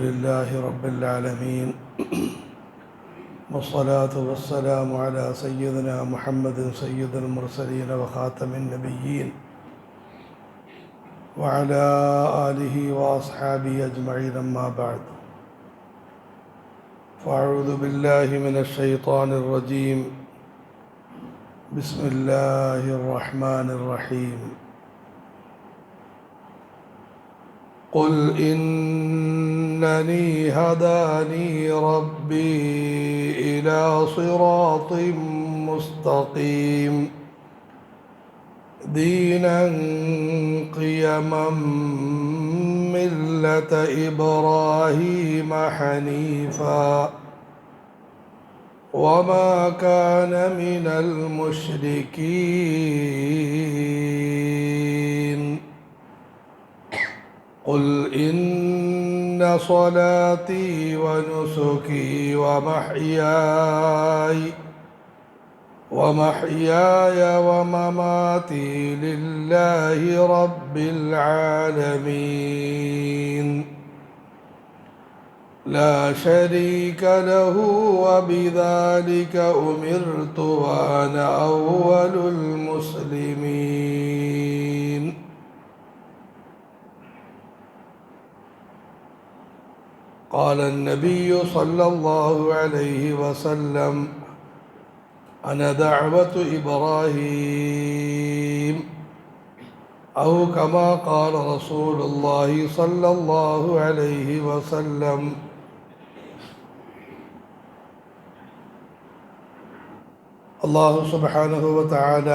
لله رب العالمين والصلاة والسلام على سيدنا محمد سيد المرسلين وخاتم النبيين وعلى آله وأصحابه أجمعين أما بعد فأعوذ بالله من الشيطان الرجيم بسم الله الرحمن الرحيم قل إنني هداني ربي إلى صراط مستقيم دينا قيما ملة إبراهيم حنيفا وما كان من المشركين قل إن صلاتي ونسكي ومحياي ومماتي لله رب العالمين لا شريك له وبذلك أمرت وأنا أول المسلمين. قال النبي صلى الله عليه وسلم أنا دعوة إبراهيم أو كما قال رسول الله صلى الله عليه وسلم. അല്ലാഹു സുബ്ഹാനഹു വ തആല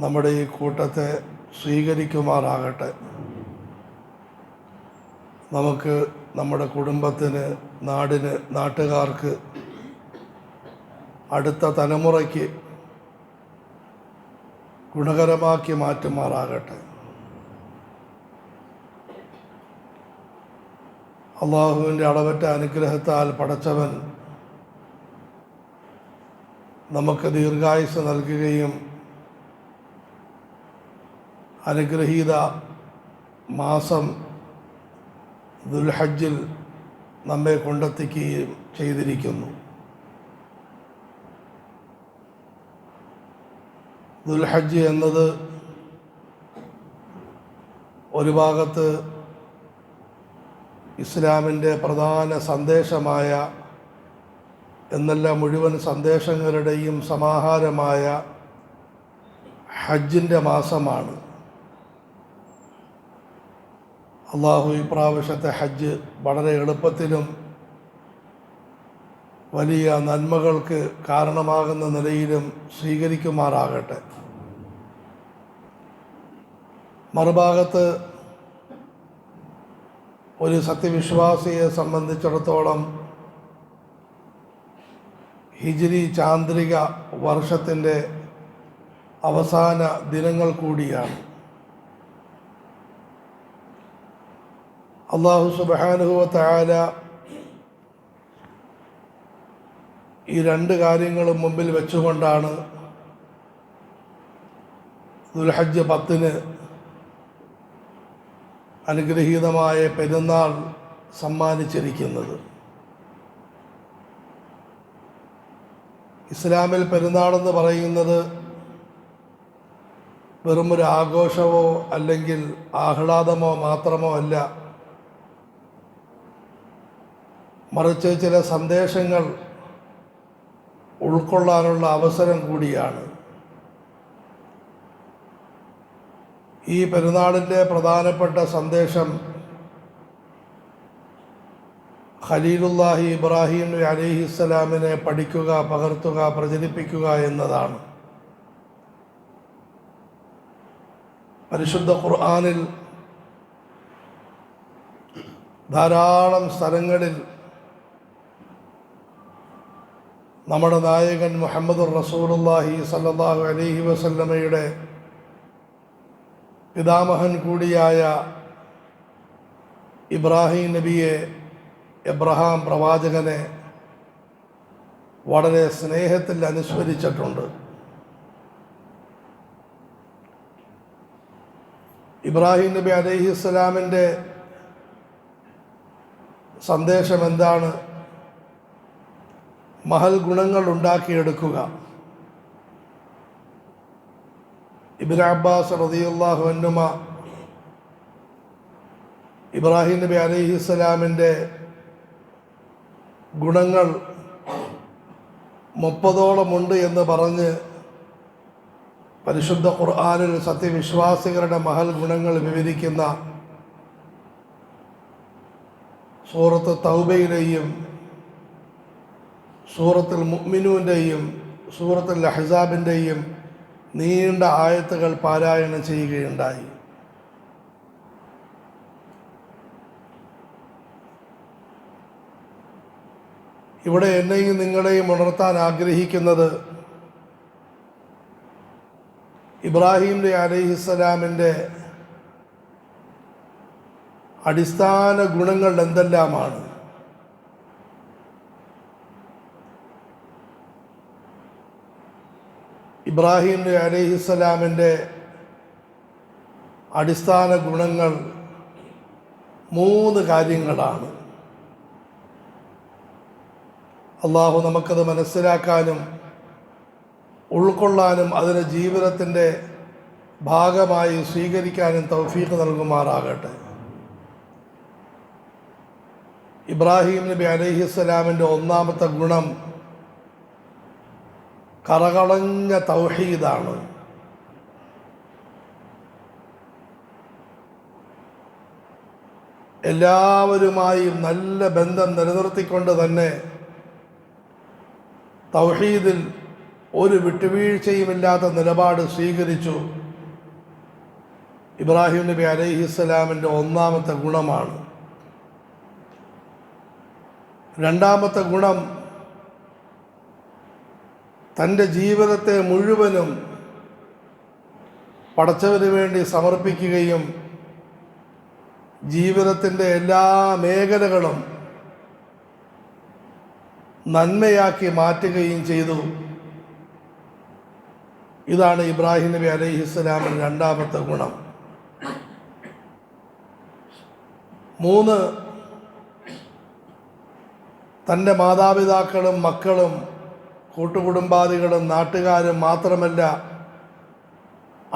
നമ്മുടെ ഈ കൂട്ടത്തെ സ്വീകരിക്കുമാറാകട്ടെ. നമുക്ക്, നമ്മുടെ കുടുംബത്തിന്, നാടിന്, നാട്ടുകാർക്ക്, അടുത്ത തലമുറയ്ക്ക് ഗുണകരമാക്കി മാറ്റുമാറാകട്ടെ. അള്ളാഹുവിൻ്റെ അളവറ്റ അനുഗ്രഹത്താൽ പടച്ചവൻ നമുക്ക് ദീർഘായുസ്സ് നൽകുകയും അനുഗ്രഹീത മാസം ദുൽഹജ്ജിൽ നമ്മെ കൊണ്ടെത്തിക്കുകയും ചെയ്തിരിക്കുന്നു. ദുൽഹജ്ജ് എന്നത് ഒരു ഭാഗത്ത് ഇസ്ലാമിൻ്റെ പ്രധാന സന്ദേശമായ, എന്നല്ല മുഴുവൻ സന്ദേശങ്ങളുടെയും സമാഹാരമായ ഹജ്ജിൻ്റെ മാസമാണ്. അള്ളാഹു ഈ പ്രാവശ്യത്തെ ഹജ്ജ് വളരെ എളുപ്പത്തിലും വലിയ നന്മകൾക്ക് കാരണമാകുന്ന നിലയിലും സ്വീകരിക്കുമാറാകട്ടെ. മറുഭാഗത്ത് ഒരു സത്യവിശ്വാസിയെ സംബന്ധിച്ചിടത്തോളം ഹിജ്രി ചാന്ദ്രിക വർഷത്തിൻ്റെ അവസാന ദിനങ്ങൾ കൂടിയാണ്. അല്ലാഹു സുബ്ഹാനഹു വ തആല ഈ രണ്ട് കാര്യങ്ങളും മുമ്പിൽ വെച്ചുകൊണ്ടാണ് ദുൽഹജ്ജ് 10 അനുഗ്രഹീതമായ പെരുന്നാൾ സമ്മാനിച്ചിരിക്കുന്നത്. ഇസ്ലാമിൽ പെരുന്നാളെന്ന് പറയുന്നത് വെറുമൊരു ആഘോഷമോ അല്ലെങ്കിൽ ആഹ്ലാദമോ മാത്രമോ അല്ല, മറിച്ച് ചില സന്ദേശങ്ങൾ ഉൾക്കൊള്ളാനുള്ള അവസരം കൂടിയാണ്. ഈ പെരുന്നാളിൻ്റെ പ്രധാനപ്പെട്ട സന്ദേശം ഖലീലുല്ലാഹി ഇബ്രാഹിം അലൈഹിസ്സലാമിനെ പഠിക്കുക, പകർത്തുക, പ്രചരിപ്പിക്കുക എന്നതാണ്. പരിശുദ്ധ ഖുർആനിൽ ധാരാളം സ്ഥലങ്ങളിൽ നമ്മുടെ നായകൻ മുഹമ്മദുർ റസൂലുള്ളാഹി സ്വല്ലല്ലാഹു അലൈഹി വസല്ലമയുടെ പിതാമഹൻ കൂടിയായ ഇബ്രാഹിം നബിയെ, എബ്രഹാം പ്രവാചകനെ വളരെ സ്നേഹത്തിൽ അനുസ്മരിച്ചിട്ടുണ്ട്. ഇബ്രാഹിം നബി അലൈഹിസ്സലാമിൻ്റെ സന്ദേശം എന്താണ്? മഹൽ ഗുണങ്ങൾ ഉണ്ടാക്കിയെടുക്കുക. ഇബ്നു അബ്ബാസ് റളിയല്ലാഹു അൻഹുമ ഇബ്രാഹിം നബി അലൈഹിസ്സലാമിൻ്റെ ഗുണങ്ങൾ 30ഓളം ഉണ്ട് എന്ന് പറഞ്ഞ് പരിശുദ്ധ ഖുർആനിൽ സത്യവിശ്വാസികളുടെ മഹൽ ഗുണങ്ങൾ വിവരിക്കുന്ന സൂറത്ത് തൗബയിലെയും സൂറത്തുൽ മുഅ്മിനൂൻ്റെയും സൂറത്തുൽ അഹ്സാബിൻ്റെയും നീണ്ട ആയത്തുകൾ പാരായണം ചെയ്യുകയുണ്ടായി. ഇവിടെ എന്നെയും നിങ്ങളെയും ഉണർത്താൻ ആഗ്രഹിക്കുന്നത് ഇബ്രാഹിം നബി അലൈഹിസ്സലാമിൻ്റെ അടിസ്ഥാന ഗുണങ്ങൾ എന്തെല്ലാമാണ്? ഇബ്രാഹിം നബി അലൈഹിസ്സലാമിൻ്റെ അടിസ്ഥാന ഗുണങ്ങൾ 3 കാര്യങ്ങളാണ്. അള്ളാഹു നമുക്കത് മനസ്സിലാക്കാനും ഉൾക്കൊള്ളാനും അതിനെ ജീവിതത്തിൻ്റെ ഭാഗമായി സ്വീകരിക്കാനും തൗഫീഖ് നൽകുമാറാകട്ടെ. ഇബ്രാഹിം നബി അലൈഹിസ്സലാമിൻ്റെ ഒന്നാമത്തെ ഗുണം കറകളഞ്ഞ തൗഹീദാണ്. എല്ലാവരുമായും നല്ല ബന്ധം നിലനിർത്തിക്കൊണ്ട് തന്നെ തൗഹീദിൽ ഒരു വിട്ടുവീഴ്ചയുമില്ലാത്ത നിലപാട് സ്വീകരിച്ചു ഇബ്രാഹിം നബി അലൈഹിസ്സലാമിൻ്റെ ഒന്നാമത്തെ ഗുണമാണ്. രണ്ടാമത്തെ ഗുണം തൻ്റെ ജീവിതത്തെ മുഴുവനും പടച്ചവന് വേണ്ടി സമർപ്പിക്കുകയും ജീവിതത്തിൻ്റെ എല്ലാ മേഖലകളും നന്മയാക്കി മാറ്റുകയും ചെയ്തു. ഇതാണ് ഇബ്രാഹിം നബി അലൈഹിസ്സലാമിൻ്റെ രണ്ടാമത്തെ ഗുണം. 3, തൻ്റെ മാതാപിതാക്കളും മക്കളും കൂട്ടുകുടുംബാദികളും നാട്ടുകാരും മാത്രമല്ല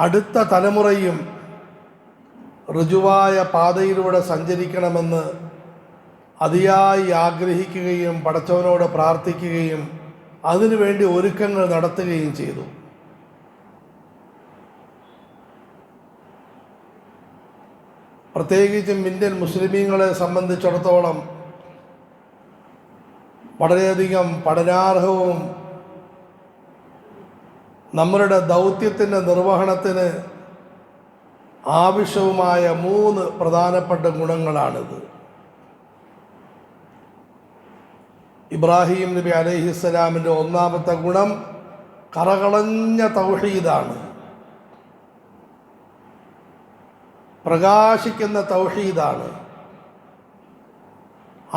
അടുത്ത തലമുറയും ഋജുവായ പാതയിലൂടെ സഞ്ചരിക്കണമെന്ന് അതിയായി ആഗ്രഹിക്കുകയും പടച്ചവനോട് പ്രാർത്ഥിക്കുകയും അതിനുവേണ്ടി ഒരുക്കങ്ങൾ നടത്തുകയും ചെയ്തു. പ്രത്യേകിച്ചും ഇന്ത്യൻ മുസ്ലിമീങ്ങളെ സംബന്ധിച്ചിടത്തോളം വളരെയധികം പഠനാർഹവും നമ്മളുടെ ദൗത്യത്തിൻ്റെ നിർവഹണത്തിന് ആവശ്യവുമായ 3 പ്രധാനപ്പെട്ട ഗുണങ്ങളാണിത്. ഇബ്രാഹിം നബി അലൈഹിസ്സലാമിൻ്റെ ഒന്നാമത്തെ ഗുണം കറകളഞ്ഞ തൗഹീദാണ്. പ്രകാശിക്കുന്ന തൗഹീദാണ്.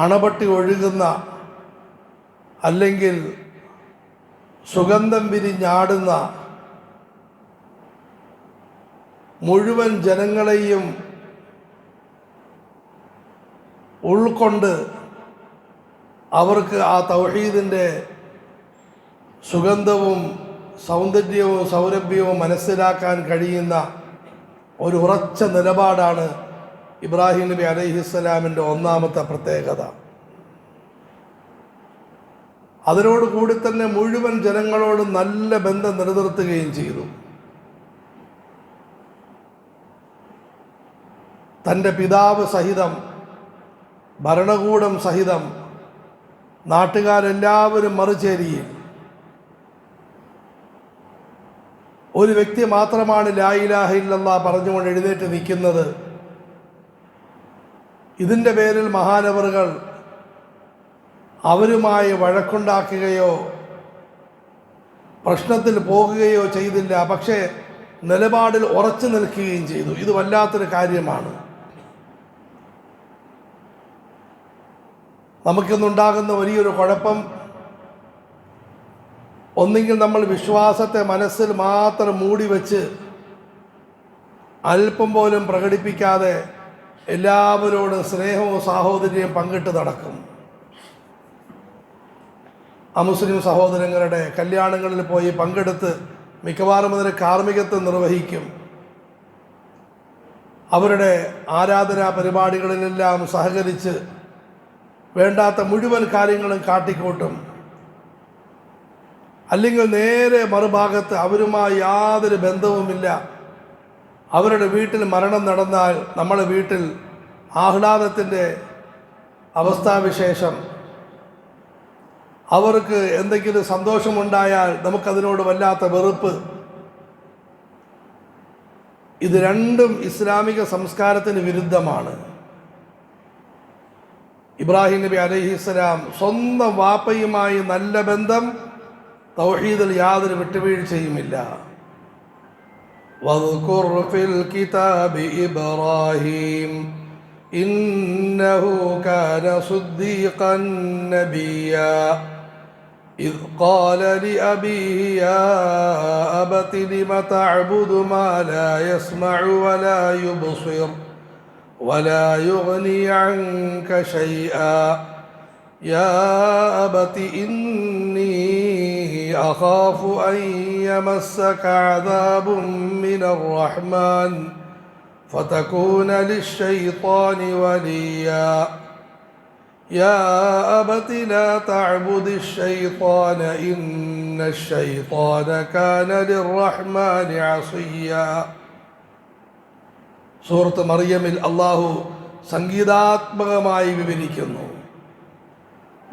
അണപൊട്ടി ഒഴുകുന്ന അല്ലെങ്കിൽ സുഗന്ധം വിരിഞ്ഞാടുന്ന മുഴുവൻ ജനങ്ങളെയും ഉൾക്കൊണ്ട് അവർക്ക് ആ തൗഹീദിൻ്റെ സുഗന്ധവും സൗന്ദര്യവും സൗരഭ്യവും മനസ്സിലാക്കാൻ കഴിയുന്ന ഒരു ഉറച്ച നിലപാടാണ് ഇബ്രാഹിം നബി അലൈഹിസ്സലാമിൻ്റെ ഒന്നാമത്തെ പ്രത്യേകത. അതിനോടുകൂടി തന്നെ മുഴുവൻ ജനങ്ങളോടും നല്ല ബന്ധം നിലനിർത്തുകയും ചെയ്തു. തൻ്റെ പിതാവ് സഹിതം ഭരണകൂടം സഹിതം നാട്ടുകാരെല്ലാവരും മറുചേരിയിൽ ഒരു വ്യക്തി മാത്രമാണ് ലാ ഇലാഹ ഇല്ലല്ലാഹ് പറഞ്ഞുകൊണ്ട് എഴുന്നേറ്റ് നിൽക്കുന്നത്. ഇതിൻ്റെ പേരിൽ മഹാനവറുകൾ അവരുമായി വഴക്കുണ്ടാക്കുകയോ പ്രശ്നത്തിൽ പോകുകയോ ചെയ്തില്ല. പക്ഷേ നിലപാടിൽ ഉറച്ചു നിൽക്കുകയും ചെയ്തു. ഇത് വല്ലാത്തൊരു കാര്യമാണ്. നമുക്കിന്നുണ്ടാകുന്ന വലിയൊരു കുഴപ്പം, ഒന്നെങ്കിൽ നമ്മൾ വിശ്വാസത്തെ മനസ്സിൽ മാത്രം മൂടി വെച്ച് അല്പം പോലും പ്രകടിപ്പിക്കാതെ എല്ലാവരോടും സ്നേഹവും സാഹോദര്യവും പങ്കിട്ട് നടക്കും. അമുസ്ലിം സഹോദരങ്ങളുടെ കല്യാണങ്ങളിൽ പോയി പങ്കെടുത്ത് മിക്കവാറും അതിന് കാർമ്മികത്വം നിർവഹിക്കും. അവരുടെ ആരാധനാ പരിപാടികളിലെല്ലാം സഹകരിച്ച് വേണ്ടാത്ത മുഴുവൻ കാര്യങ്ങളും കാട്ടിക്കൂട്ടും. അല്ലെങ്കിൽ നേരെ മറുഭാഗത്ത് അവരുമായി യാതൊരു ബന്ധവുമില്ല. അവരുടെ വീട്ടിൽ മരണം നടന്നാൽ നമ്മുടെ വീട്ടിൽ ആഹ്ലാദത്തിൻ്റെ അവസ്ഥാവിശേഷം, അവർക്ക് എന്തെങ്കിലും സന്തോഷമുണ്ടായാൽ നമുക്കതിനോട് വല്ലാത്ത വെറുപ്പ്. ഇത് രണ്ടും ഇസ്ലാമിക സംസ്കാരത്തിന് വിരുദ്ധമാണ്. ഇബ്രാഹിം നബി അലൈഹിസ്സലാം സ്വന്തം വാപ്പയുമായി നല്ല ബന്ധം, തൗഹീദിൽ യാതൊരു വിട്ടുവീഴ്ചയുമില്ല. വദ്കുർ ഫിൽ കിതാബി ഇബ്രാഹിം ഇന്നഹു കാന സിദ്ദീഖൻ നബിയ്യാ إذ قال لأبيه يا أبت لم تعبد ما لا يسمع ولا يبصر ولا يغني عنك شيئا يا أبت إني أخاف أن يمسك عذاب من الرحمن فتكون للشيطان وليا يا أبت لا تعبد الشيطان إن الشيطان كان للرحمن عصيا. സൂറത്ത് മറിയമിൽ അള്ളാഹു സംഗീതാത്മകമായി വിവരിക്കുന്നു.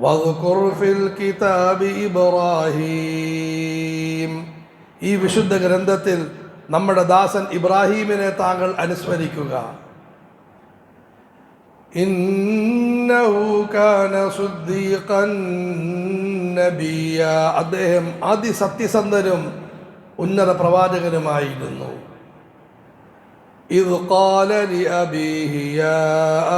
വദ്കുർ ഫിൽ കിതാബി ഇബ്രാഹീം, ഈ വിശുദ്ധ ഗ്രന്ഥത്തിൽ നമ്മുടെ ദാസൻ ഇബ്രാഹീമിനെ താങ്കൾ അനുസ്മരിക്കുക. ഇന്നഹു കാന സിദ്ദീഖൻ നബിയ്യ, അദ്ദേഹം അതിസത്യസന്ധനും ഉന്നത പ്രവാചകനുമായിരുന്നു. ഇദ് ഖാല ലിഅബീഹി യാ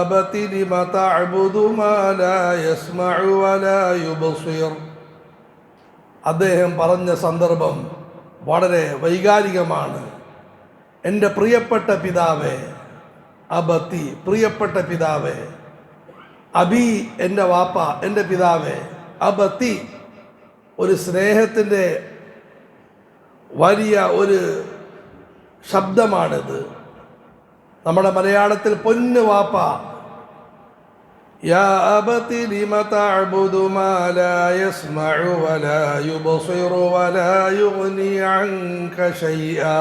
അബതി ലിമ തഅബുദു മാ ലാ യസ്മഉ വലാ യുബ്സിർ, അദ്ദേഹം പറഞ്ഞ സന്ദർഭം വളരെ വൈകാരികമാണ്. എൻ്റെ പ്രിയപ്പെട്ട പിതാവേ, അബത്തി പ്രിയപ്പെട്ട പിതാവേ, അബി എൻ്റെ വാപ്പ, എൻ്റെ പിതാവേ, അബത്തി ഒരു സ്നേഹത്തിൻ്റെ വലിയ ഒരു ശബ്ദമാണിത്. നമ്മുടെ മലയാളത്തിൽ പൊന്നു വാപ്പ. യാ അബതി ലിമ തഅബുദു മാ ലാ യസ്മഉ വലാ യുബ്സിറു വലാ യുഗ്നി അൻക ശൈആ.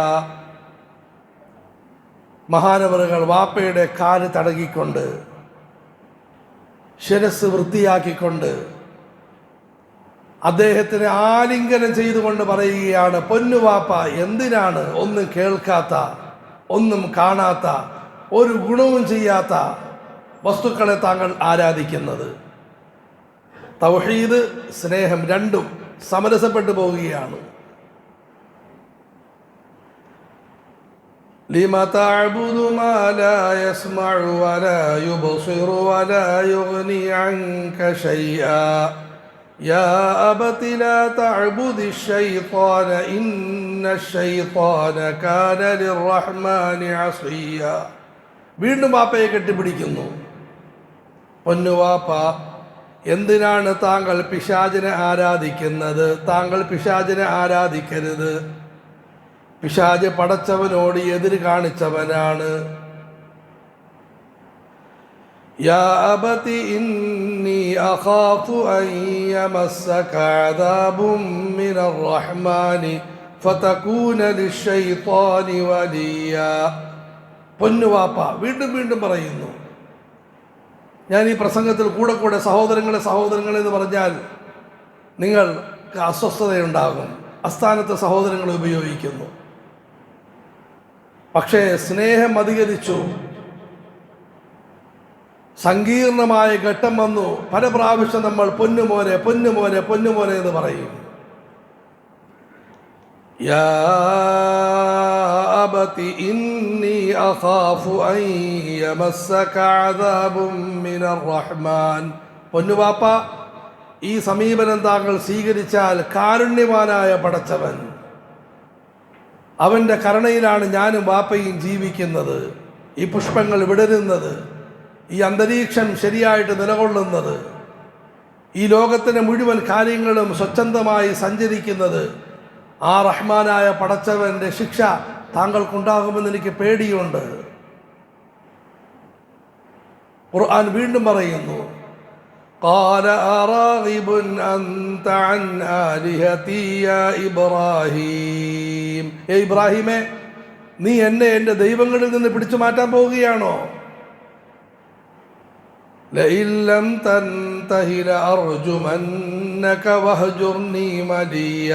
മഹാനവറുകൾ വാപ്പയുടെ കാല് തടകിക്കൊണ്ട് ശിരസ് വൃത്തിയാക്കിക്കൊണ്ട് അദ്ദേഹത്തിന് ആലിംഗനം ചെയ്തുകൊണ്ട് പറയുകയാണ്, പൊന്നുവാപ്പ, എന്തിനാണ് ഒന്നും കേൾക്കാത്ത, ഒന്നും കാണാത്ത, ഒരു ഗുണവും ചെയ്യാത്ത വസ്തുക്കളെ താങ്കൾ ആരാധിക്കുന്നത്? തൗഹീദ്, സ്നേഹം രണ്ടും സമരസപ്പെട്ടു പോവുകയാണ്. ലിമ തഅബുദു മാ ലാ യസ്മഉ വലാ യുബ്സിറു വലാ യുഗ്നി അൻക ശൈആ യാ അബതി ലാ തഅബുദി ശൈത്വാന ഇന്ന ശൈത്വാന കാന ലിർറഹ്മാനി അസിയ. വീണ്ടും വാപ്പയെ കെട്ടിപ്പിടിക്കുന്നു. പൊന്നുവാപ്പ, എന്തിനാണ് താങ്കൾ പിശാചിനെ ആരാധിക്കുന്നത്? താങ്കൾ പിശാചിനെ ആരാധിക്കരുത്. പിശാച് പടച്ചവനോട് എതിര് കാണിച്ചവനാണ്. യാ അബതി ഇന്നി അഖാഫു അൻ യമസ്സക അദാബും മിനർ റഹ്മാനി ഫതകൂന ലിശ്ശൈത്വാനി വലിയ. പൊന്നുവാപ്പ വീണ്ടും വീണ്ടും പറയുന്നു. ഞാൻ ഈ പ്രസംഗത്തിൽ കൂടെ കൂടെ സഹോദരങ്ങളെ എന്ന് പറഞ്ഞാൽ നിങ്ങൾക്ക് അസ്വസ്ഥതയുണ്ടാകും. അസ്ഥാനത്ത് സഹോദരങ്ങളെ ഉപയോഗിക്കുന്നു. പക്ഷേ സ്നേഹം അധികരിച്ചു, സങ്കീർണമായ ഘട്ടം വന്നു. പല പ്രാവശ്യം നമ്മൾ പൊന്നുമോനെ പൊന്നുമോനെ പൊന്നുമോനെ എന്ന് പറയും. യാ അബതി ഇന്നി അഖാഫു അൻ യമസ്സക അദാബും മിനർ റഹ്മാൻ. പൊന്നുവാപ്പ, ഈ സമീപനം താങ്കൾ സ്വീകരിച്ചാൽ കാരുണ്യവാനായ പടച്ചവൻ, അവൻ്റെ കരുണയിലാണ് ഞാനും വാപ്പയും ജീവിക്കുന്നത്. ഈ പുഷ്പങ്ങൾ വിടരുന്നത്, ഈ അന്തരീക്ഷം ശരിയായിട്ട് നിലകൊള്ളുന്നത്, ഈ ലോകത്തിൻ്റെ മുഴുവൻ കാര്യങ്ങളും സ്വച്ഛന്തമായി സഞ്ചരിക്കുന്നത്, ആ റഹ്മാനായ പടച്ചവൻ്റെ ശിക്ഷ താങ്കൾക്കുണ്ടാകുമെന്ന് എനിക്ക് പേടിയുണ്ട്. ഖുർആൻ വീണ്ടും പറയുന്നു, ഖാല അറാഗിബുൻ അൻത അൻ ആലിഹതി യാ ഇബ്രാഹിം. ഇബ്രാഹിമേ, നീ എന്നെ എൻ്റെ ദൈവങ്ങളിൽ നിന്ന് പിടിച്ചു മാറ്റാൻ പോവുകയാണോ? ലഇൻ ലം തൻതഹി ലഅർജുമന്നക വഹ്ജുർനി മലിയ.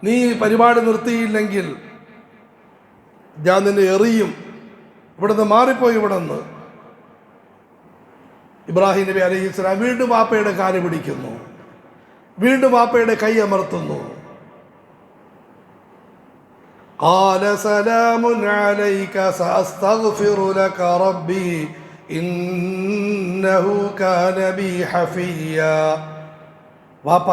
നീ പരിപാടി നിർത്തിയില്ലെങ്കിൽ ഞാൻ നിന്നെ എറിയും, ഇവിടുന്ന് മാറിപ്പോയി. ഇവിടുന്ന് ഇബ്രാഹിം നബി അലൈഹിസ്സലാം വീണ്ടും വാപ്പയുടെ കാല് പിടിക്കുന്നു, വീണ്ടും വാപ്പയുടെ കൈ അമർത്തുന്നു. ഖാല സലാമുൻ അലൈക സഅസ്തഗ്ഫിറു ലക റബ്ബി ഇന്നഹു കാന ബി ഹഫിയ. വാപ്പ,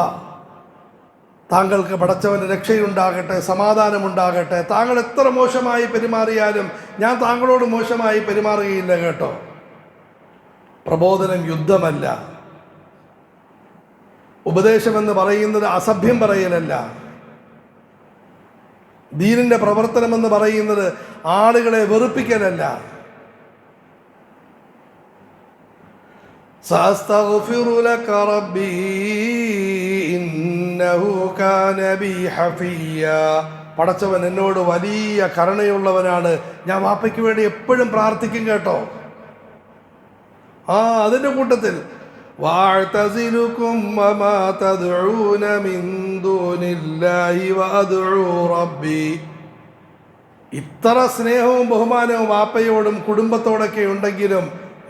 താങ്കൾക്ക് പടച്ചവൻ്റെ രക്ഷയുണ്ടാകട്ടെ, സമാധാനമുണ്ടാകട്ടെ. താങ്കൾ എത്ര മോശമായി പെരുമാറിയാലും ഞാൻ താങ്കളോട് മോശമായി പെരുമാറുകയില്ല കേട്ടോ. പ്രബോധനം യുദ്ധമല്ല, ഉപദേശമെന്ന് പറയുന്നത് അസഭ്യം പറയലല്ല, ദീനിൻ്റെ പ്രവർത്തനമെന്ന് പറയുന്നത് ആളുകളെ വെറുപ്പിക്കലല്ല. സഅസ്തഗ്ഫിറു ലക റബ്ബി ഇന്നഹു കാന ബി ഹഫിയ. പടച്ചവൻ എന്നോട് വലിയ കരുണയുള്ളവനാണ്, ഞാൻ വാപ്പയ്ക്ക് വേണ്ടി എപ്പോഴും പ്രാർത്ഥിക്കും കേട്ടോ. അതിൻ്റെ കൂട്ടത്തിൽ വഅഅ്തസിലുകും വമാ തദ്ഊന മിൻ ദൂനില്ലാഹി വഅദ്ഉ റബ്ബി. ഇത്ര സ്നേഹവും ബഹുമാനവും വാപ്പയോടും കുടുംബത്തോടൊക്കെ ഉണ്ടെങ്കിലും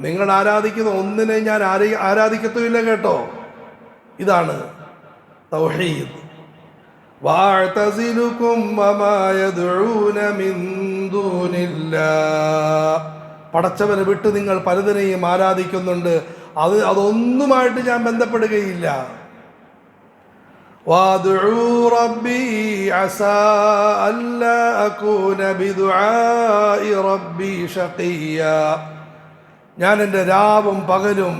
നിങ്ങൾ ആരാധിക്കുന്ന ഒന്നിനെ ഞാൻ ആരാധിക്കത്തുമില്ല കേട്ടോ. ഇതാണ് തൗഹീദ്. വഅഅ്തസിലുകും വമാ യദ്ഊന മിൻ ദൂനില്ലാഹ്. പടച്ചവനെ വിട്ട് നിങ്ങൾ പലതിനെയും ആരാധിക്കുന്നുണ്ട്, അതൊന്നുമായിട്ട് ഞാൻ ബന്ധപ്പെടുകയില്ല. വഅദ്ഉ റബ്ബി അസാ അല്ലാ അകൂന ബിദുആഇ റബ്ബി ശഖിയ. ഞാൻ എൻ്റെ രാവും പകലും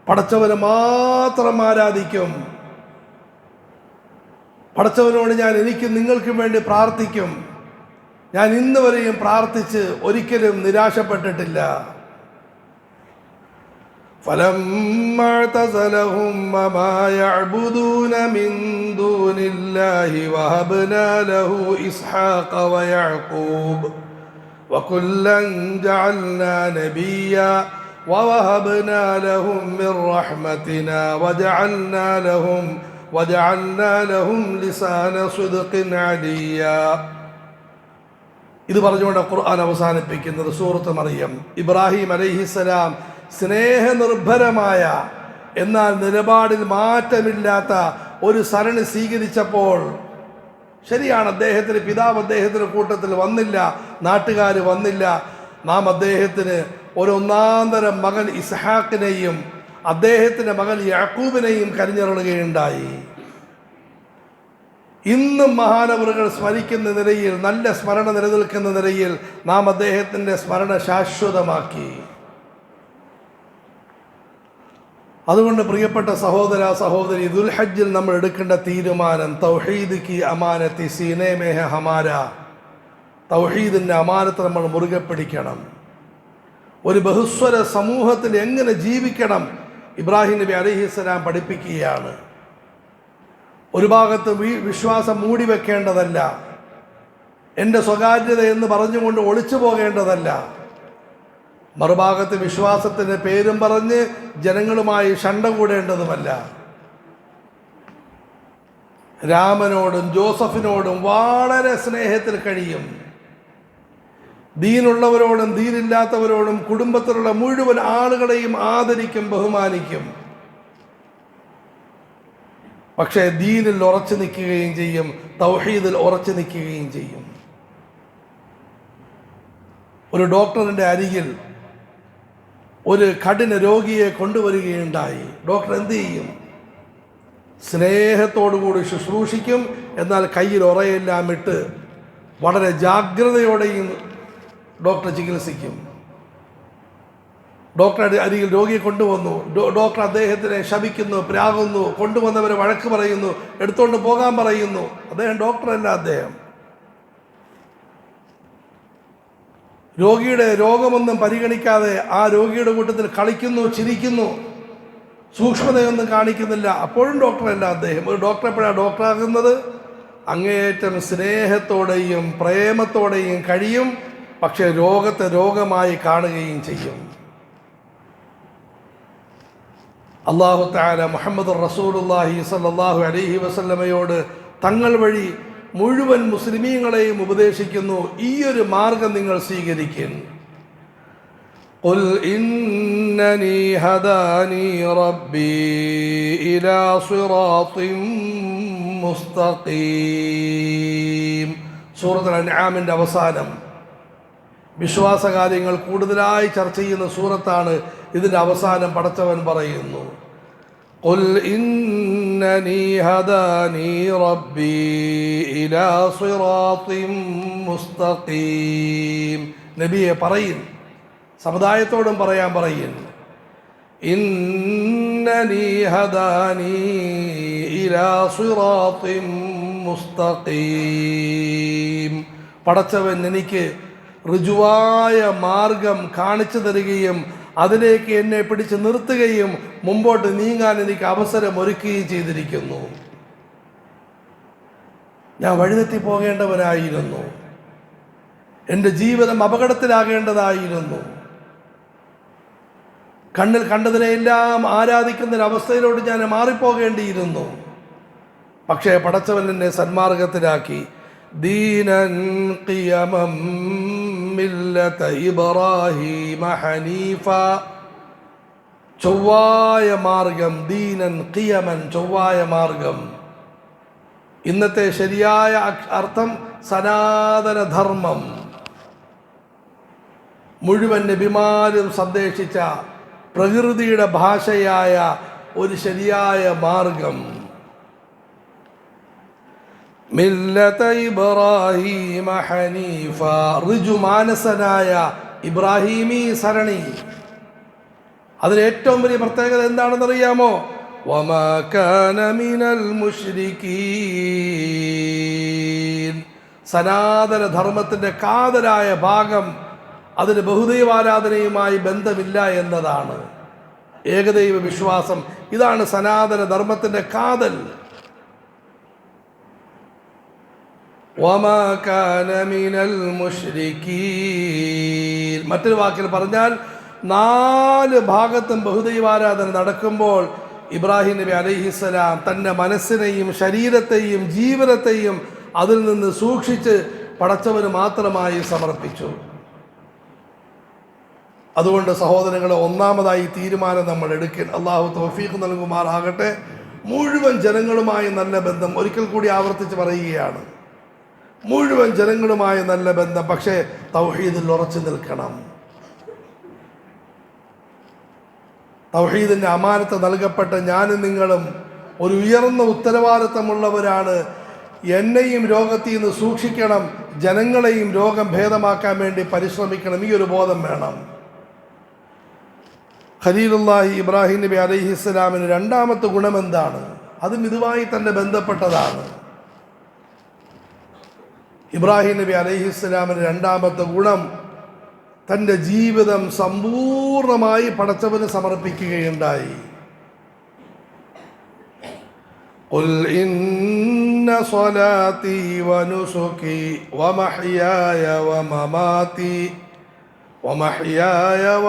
പടച്ചവനെ മാത്രം ആരാധിക്കും. പടച്ചവനോട് ഞാൻ എനിക്കും നിങ്ങൾക്കും വേണ്ടി പ്രാർത്ഥിക്കും. ഞാൻ ഇന്ന് വരെയും പ്രാർത്ഥിച്ച് ഒരിക്കലും നിരാശപ്പെട്ടിട്ടില്ല. ഫലമ്മാ തസലഹും വമാ യഅ്ബുദൂന മിൻ ദൂനില്ലാഹി വഹബ്നാ ലഹു ഇസ്ഹാഖ വയഅഖൂബ് വകുല്ലൻ ജഅൽനാ നബിയ്യാ വവഹബ്നാ ലഹും മിൻ റഹ്മതിനാ വജഅൽനാ ലഹും ലിസാന സിദ്ഖിൻ അലിയ്യാ. ഇത് പറഞ്ഞുകൊണ്ട് ഖുർആൻ അവസാനിപ്പിക്കുന്നത് സൂറത്ത് മറിയം. ഇബ്രാഹിം അലൈഹിസ്സലാം സ്നേഹനിർഭരമായ എന്നാൽ നിലപാടിൽ മാറ്റമില്ലാത്ത ഒരു സരണി സ്വീകരിച്ചപ്പോൾ, ശരിയാണ്, അദ്ദേഹത്തിന് പിതാവ് അദ്ദേഹത്തിന് കൂട്ടത്തിൽ വന്നില്ല, നാട്ടുകാർ വന്നില്ല. നാം അദ്ദേഹത്തിന് ഒരു ഒന്നാന്തരം മകൻ ഇസ്ഹാക്കിനെയും അദ്ദേഹത്തിൻ്റെ മകൻ യാക്കൂബിനെയും കനിഞ്ഞരുളുകയുണ്ടായി. ഇന്നും മഹാനവറുകൾ സ്മരിക്കുന്ന നിലയിൽ, നല്ല സ്മരണ നിലനിൽക്കുന്ന നിലയിൽ നാം അദ്ദേഹത്തിൻ്റെ സ്മരണ ശാശ്വതമാക്കി. അതുകൊണ്ട് പ്രിയപ്പെട്ട സഹോദര സഹോദരി, ദുൽഹജ്ജിൽ നമ്മൾ എടുക്കേണ്ട തീരുമാനം തൗഹീദ് കി അമാനത്തി സീനേ മേ ഹെ ഹമാര. തൗഹീദിൻ്റെ അമാനത്ത് നമ്മൾ മുറുകെ പിടിക്കണം. ഒരു ബഹുസ്വര സമൂഹത്തിൽ എങ്ങനെ ജീവിക്കണം ഇബ്രാഹിം നബി അലൈഹിസ്സലാം പഠിപ്പിക്കുകയാണ്. ഒരു ഭാഗത്ത് വിശ്വാസം മൂടി വെക്കേണ്ടതല്ല, എൻ്റെ സ്വകാര്യത എന്ന് പറഞ്ഞുകൊണ്ട് ഒളിച്ചു പോകേണ്ടതല്ല. മറുഭാഗത്ത് വിശ്വാസത്തിൻ്റെ പേരും പറഞ്ഞ് ജനങ്ങളുമായി ശണ്ട കൂടേണ്ടതുമല്ല. രാമനോടും ജോസഫിനോടും വളരെ സ്നേഹത്തിൽ കഴിയും. ദീനുള്ളവരോടും ദീനില്ലാത്തവരോടും കുടുംബത്തിലുള്ള മുഴുവൻ ആളുകളെയും ആദരിക്കും, ബഹുമാനിക്കും. പക്ഷേ ദീനിൽ ഉറച്ചു നിൽക്കുകയും ചെയ്യും, തൗഹീദിൽ ഉറച്ചു നിൽക്കുകയും ചെയ്യും. ഒരു ഡോക്ടറിൻ്റെ അരികിൽ ഒരു കഠിന രോഗിയെ കൊണ്ടുവരികയുണ്ടായി. ഡോക്ടർ എന്ത് ചെയ്യും? സ്നേഹത്തോടുകൂടി ശുശ്രൂഷിക്കും, എന്നാൽ കയ്യിൽ ഉറയെല്ലാം ഇട്ട് വളരെ ജാഗ്രതയോടെയും ഡോക്ടർ ചികിത്സിക്കും. ഡോക്ടർ അരികിൽ രോഗിയെ കൊണ്ടുവന്നു. ഡോക്ടർ അദ്ദേഹത്തിനെ ശപിക്കുന്നു, പ്രാകുന്നു, കൊണ്ടുവന്നവരെ വഴക്ക് പറയുന്നു, എടുത്തുകൊണ്ട് പോകാൻ പറയുന്നു. അദ്ദേഹം ഡോക്ടറല്ല. അദ്ദേഹം രോഗിയുടെ രോഗമൊന്നും പരിഗണിക്കാതെ ആ രോഗിയുടെ കൂട്ടത്തിൽ കളിക്കുന്നു, ചിരിക്കുന്നു, സൂക്ഷ്മതയൊന്നും കാണിക്കുന്നില്ല. അപ്പോഴും ഡോക്ടറല്ല അദ്ദേഹം. ഒരു ഡോക്ടർ എപ്പോഴാണ് ഡോക്ടറാകുന്നത്? അങ്ങേയറ്റം സ്നേഹത്തോടെയും പ്രേമത്തോടെയും കഴിയും, പക്ഷേ രോഗത്തെ രോഗമായി കാണുകയും ചെയ്യും. അല്ലാഹു തആല മുഹമ്മദ് റസൂലുള്ളാഹി സ്വല്ലല്ലാഹു അലൈഹി വസല്ലമയോട് തങ്ങൾ വഴി മുഴുവൻ മുസ്ലിമീങ്ങളെയും ഉപദേശിക്കുന്നു, ഈയൊരു മാർഗം നിങ്ങൾ സ്വീകരിക്കും. ഖുൽ ഇന്നനി ഹദാനി റബ്ബി ഇലാ സിറാത്തിൻ മുസ്തഖീം. സൂറത്തുൽ അൻആമിൻ്റെ അവസാനം വിശ്വാസകാര്യങ്ങൾ കൂടുതലായി ചർച്ച ചെയ്യുന്ന സൂറത്താണ്. ഇതിൻ്റെ അവസാനം പടച്ചവൻ പറയുന്നു, ഖുൽ ഇന്നനി ഹദാനി റബ്ബി ഇലാ സിറാത്തിൻ മുസ്തഖീം. നബിയെ പറയിൻ, സമുദായത്തോടും പറയാൻ പറയിൻ, ഇന്നനി ഹദാനി ഇലാ സിറാത്തിൻ മുസ്തഖീം. പടച്ചവൻ എനിക്ക് ഋജുവായ മാർഗം കാണിച്ചു തരികയും അതിലേക്ക് എന്നെ പിടിച്ച് നിർത്തുകയും മുമ്പോട്ട് നീങ്ങാൻ എനിക്ക് അവസരം ഒരുക്കുകയും ചെയ്തിരിക്കുന്നു. ഞാൻ വഴിതെറ്റി പോകേണ്ടവനായിരുന്നു. എൻ്റെ ജീവിതം അപകടത്തിലാകേണ്ടതായിരുന്നു. കണ്ണിൽ കണ്ടതിനെല്ലാം ആരാധിക്കുന്നൊരവസ്ഥയിലോട്ട് ഞാൻ മാറിപ്പോകേണ്ടിയിരുന്നു. പക്ഷേ പടച്ചവൻ എന്നെ സന്മാർഗത്തിലാക്കി. ദീനൻ ഖിയമം മില്ലത ഇബ്രാഹീമ ഹനീഫ. ചൊവ്വായ മാർഗം. ദീനൻ ഖിയമൻ, ചൊവ്വായ മാർഗം. ഇന്നത്തെ ശരിയായ അർത്ഥം സനാതന ധർമ്മം. മുഴുവൻ നബിമാരും സന്ദേശിച്ച പ്രകൃതിയുടെ ഭാഷയായ ഒരു ശരിയായ മാർഗം. മില്ലത ഇബ്രാഹീമ ഹനീഫ, ഋജുമാനസനായ ഇബ്രാഹീമി സരണി. അതിലേറ്റവും വലിയ പ്രത്യേകത എന്താണെന്നറിയാമോ? വമാ കാന മിനൽ മുശ്രികീൻ. സനാതന ധർമ്മത്തിൻ്റെ കാതലായ ഭാഗം അതിന് ബഹുദൈവാരാധനയുമായി ബന്ധമില്ല എന്നതാണ്. ഏകദൈവ വിശ്വാസം, ഇതാണ് സനാതന ധർമ്മത്തിൻ്റെ കാതൽ. വമാ കാന മിനൽ മുശ്രികീൻ. മറ്റൊരു വാക്കിൽ പറഞ്ഞാൽ, 4 ഭാഗത്തും ബഹുദൈവാരാധന നടക്കുമ്പോൾ ഇബ്രാഹിം നബി അലൈഹിസ്സലാം തൻ്റെ മനസ്സിനെയും ശരീരത്തെയും ജീവനത്തെയും അതിൽ നിന്ന് സൂക്ഷിച്ച് പടച്ചവന് മാത്രമായി സമർപ്പിച്ചു. അതുകൊണ്ട് സഹോദരങ്ങളെ, ഒന്നാമതായി തീരുമാനം നമ്മൾ എടുക്കാൻ അള്ളാഹു തൗഫീഖ് നൽകുമാറാകട്ടെ. മുഴുവൻ ജനങ്ങളുമായി നല്ല ബന്ധം. ഒരിക്കൽ കൂടി ആവർത്തിച്ച് പറയുകയാണ്, മുഴുവൻ ജനങ്ങളുമായി നല്ല ബന്ധം. പക്ഷേ തൗഹീദിൽ ഉറച്ചു നിൽക്കണം. തൗഹീദിൻ്റെ അമാനത്ത് നൽകപ്പെട്ട ഞാനും നിങ്ങളും ഒരു ഉയർന്ന ഉത്തരവാദിത്തമുള്ളവരാണ്. എന്നെയും രോഗത്തിൽ നിന്ന് സൂക്ഷിക്കണം, ജനങ്ങളെയും രോഗം ഭേദമാക്കാൻ വേണ്ടി പരിശ്രമിക്കണം. ഈ ഒരു ബോധം വേണം. ഖലീലുല്ലാഹി ഇബ്രാഹിം നബി അലൈഹിസ്സലാമിന് രണ്ടാമത്തെ ഗുണം എന്താണ്? അതും ഇതുമായി തന്നെ ബന്ധപ്പെട്ടതാണ്. ഇബ്രാഹിം നബി അലൈഹിസ്സലാമിന് രണ്ടാമത്തെ ഗുണം തൻ്റെ ജീവിതം സമ്പൂർണമായി പടച്ചവന് സമർപ്പിക്കുകയുണ്ടായി. ഖുൽ ഇന്ന സ്വലാത്തി വനുസുകി വമഹ്യായ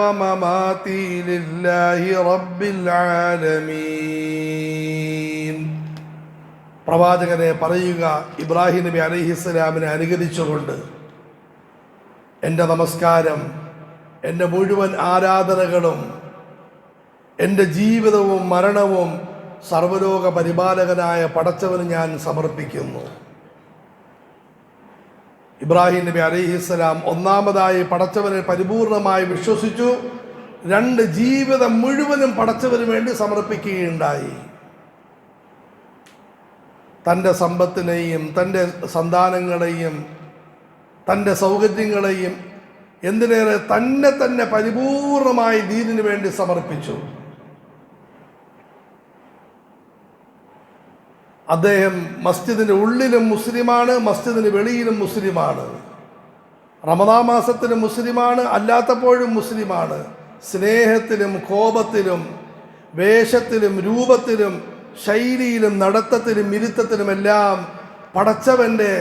വമമാതി ലില്ലാഹി റബ്ബിൽ ആലമീൻ. പ്രവാചകനെ പറയുക, ഇബ്രാഹിം നബി അലൈഹിസ്സലാമിനെ അനുകരിച്ചുകൊണ്ട്, എൻ്റെ നമസ്കാരം, എൻ്റെ മുഴുവൻ ആരാധനകളും, എൻ്റെ ജീവിതവും മരണവും സർവ്വലോക പരിപാലകനായ പടച്ചവന് ഞാൻ സമർപ്പിക്കുന്നു. ഇബ്രാഹിം നബി അലൈഹിസ്സലാം ഒന്നാമതായി പടച്ചവനെ പരിപൂർണമായി വിശ്വസിച്ചു. 2, ജീവിതം മുഴുവനും പടച്ചവന് വേണ്ടി സമർപ്പിക്കുകയുണ്ടായി. തൻ്റെ സമ്പത്തിനെയും തൻ്റെ സന്താനങ്ങളെയും തൻ്റെ സൗകര്യങ്ങളെയും എന്തിനേറെ തന്നെ പരിപൂർണമായി ദീനിനു വേണ്ടി സമർപ്പിച്ചു. അദ്ദേഹം മസ്ജിദിൻ്റെ ഉള്ളിലും മുസ്ലിമാണ്, മസ്ജിദിന് വെളിയിലും മുസ്ലിമാണ്, റമദാൻ മാസത്തിലും മുസ്ലിമാണ്, അല്ലാത്തപ്പോഴും മുസ്ലിമാണ്. സ്നേഹത്തിലും കോപത്തിലും വേഷത്തിലും രൂപത്തിലും ശൈലിയിലും നടത്തത്തിലും ഇരുത്തത്തിലുമെല്ലാം പടച്ചവൻ്റെ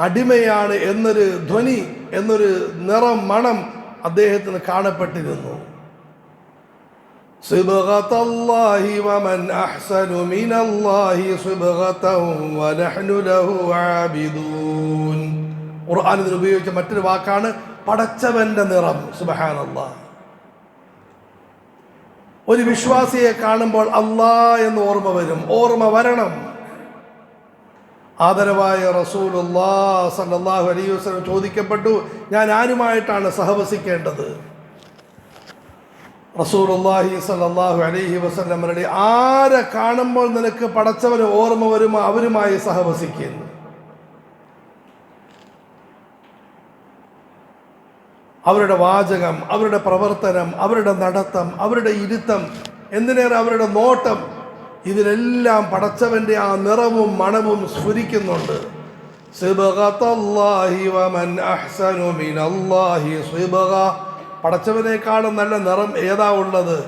അടിമയാണ് എന്നൊരു ധ്വനി, എന്നൊരു നിറം, മണം അദ്ദേഹത്തിന് കാണപ്പെട്ടിരുന്നു. സിബ്ഗത്തല്ലാഹി വമൻ അഹ്സനു മിനല്ലാഹി സിബ്ഗതൻ വനഹ്നു ലഹു ആബിദൂൻ. ഖുർആനിൽ ഉപയോഗിച്ച മറ്റൊരു വാക്കാണ് പടച്ചവന്റെ നിറം. സുബ്ഹാനല്ലാഹ്. ഒരു വിശ്വാസിയെ കാണുമ്പോൾ അല്ലാഹ് എന്ന് ഓർമ്മ വരണം. ആദരവായ റസൂലുള്ളാഹി സ്വല്ലല്ലാഹു അലൈഹി വസല്ലം ചോദിക്കപ്പെട്ടു, ഞാൻ ആരുമായിട്ടാണ് സഹവസിക്കേണ്ടത്? റസൂലുള്ളാഹി സ്വല്ലല്ലാഹു അലൈഹി വസല്ലം പറഞ്ഞു, ആരെ കാണുമ്പോൾ നിനക്ക് പടച്ചവന് ഓർമ്മ വരുമോ അവരുമായി സഹവസിക്കുന്നു. അവരുടെ വാചകം, അവരുടെ പ്രവർത്തനം, അവരുടെ നടത്തം, അവരുടെ ഇരുത്തം, എന്തിനേറെ അവരുടെ നോട്ടം, ഇതിലെല്ലാം പടച്ചവന്റെ ആ നിറവും മണവും സ്ഫുരിക്കുന്നുണ്ട്. സിബ്ഗത്തല്ലാഹി വമൻ അഹ്സനു മിനല്ലാഹി സിബ്ഗ. പടച്ചവനേക്കാളും നല്ല നിറം ഏതാ ഉള്ളത്?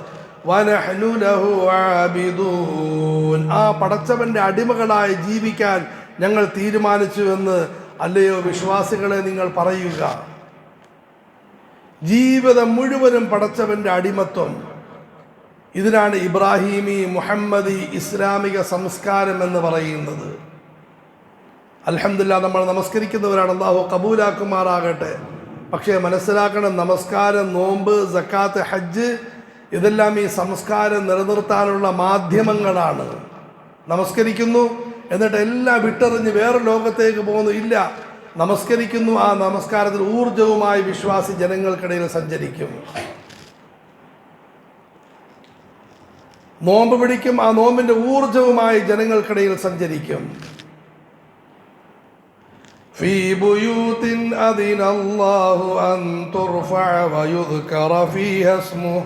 വനഹ്നു ലഹു ആബിദൂൻ. ആ പടച്ചവന്റെ അടിമകളായി ജീവിക്കാൻ ഞങ്ങൾ തീരുമാനിച്ചു എന്ന് അല്ലയോ വിശ്വാസികളെ നിങ്ങൾ പറയുക. ജീവിതം മുഴുവനും പടച്ചവന്റെ അടിമത്വം. ഇതിനാണ് ഇബ്രാഹിമി മുഹമ്മദി ഇസ്ലാമിക സംസ്കാരം എന്ന് പറയുന്നത്. അൽഹംദുലില്ലാഹ്, നമ്മൾ നമസ്കരിക്കുന്നവരാണ്, അല്ലാഹു കബൂലാക്കുമാറാകട്ടെ. പക്ഷേ മനസ്സിലാക്കണം, നമസ്കാരം, നോമ്പ്, സക്കാത്ത്, ഹജ്ജ് ഇതെല്ലാം ഈ സംസ്കാരം നിലനിർത്താനുള്ള മാധ്യമങ്ങളാണ്. നമസ്കരിക്കുന്നു എന്നിട്ട് എല്ലാം വിട്ടെറിഞ്ഞ് വേറെ ലോകത്തേക്ക് പോകുന്നു ഇല്ല. നമസ്കരിക്കുന്നു, ആ നമസ്കാരത്തിൽ ഊർജവുമായി വിശ്വാസി ജനങ്ങൾക്കിടയിൽ സഞ്ചരിക്കും. നോമ്പ് പിടിക്കും, ആ നോമ്പിന്റെ ഊർജവുമായി ജനങ്ങൾക്കിടയിൽ സഞ്ചരിക്കും. ഫീ ബുയൂത്തിൻ അദിനല്ലാഹു അൻ തുർഫഅ വയുദ്കറ ഫീഹാ ഇസ്മുഹു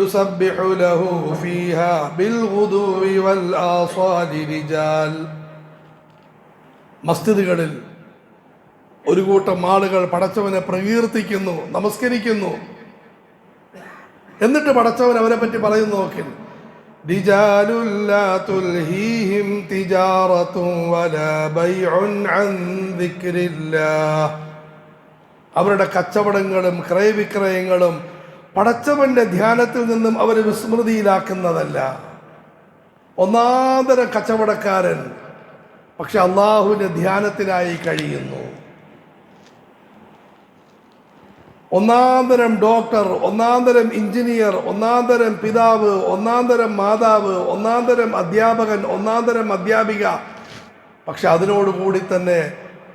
യുസബ്ബിഹു ലഹു ഫീഹാ ബിൽഗുദുവി വൽ ആസാലി റിജാൽ. മസ്ജിദുകളിൽ ഒരു കൂട്ടം ആളുകൾ പടച്ചവനെ പ്രകീർത്തിക്കുന്നു, നമസ്കരിക്കുന്നു. എന്നിട്ട് പടച്ചവൻ അവരെ പറ്റി പറയുന്നു, നോക്കിൽ റിജാലുൻ ലാ തുൽഹീഹിം തിജാറത്തുൻ വലാ ബൈഉൻ അൻ ദിക്രില്ലാഹ്. അവരുടെ കച്ചവടങ്ങളും ക്രയവിക്രയങ്ങളും പടച്ചവന്റെ ധ്യാനത്തിൽ നിന്നും അവർ വിസ്മൃതിയിലാക്കുന്നതല്ല. ഒന്നാന്തരം കച്ചവടക്കാരൻ, പക്ഷെ അള്ളാഹുവിന്റെ ധ്യാനത്തിനായി കഴിയുന്നു. ഒന്നാന്തരം ഡോക്ടർ, ഒന്നാന്തരം എഞ്ചിനീയർ, ഒന്നാന്തരം പിതാവ്, ഒന്നാന്തരം മാതാവ്, ഒന്നാന്തരം അധ്യാപകൻ, ഒന്നാന്തരം അധ്യാപിക, പക്ഷെ അതിനോടുകൂടി തന്നെ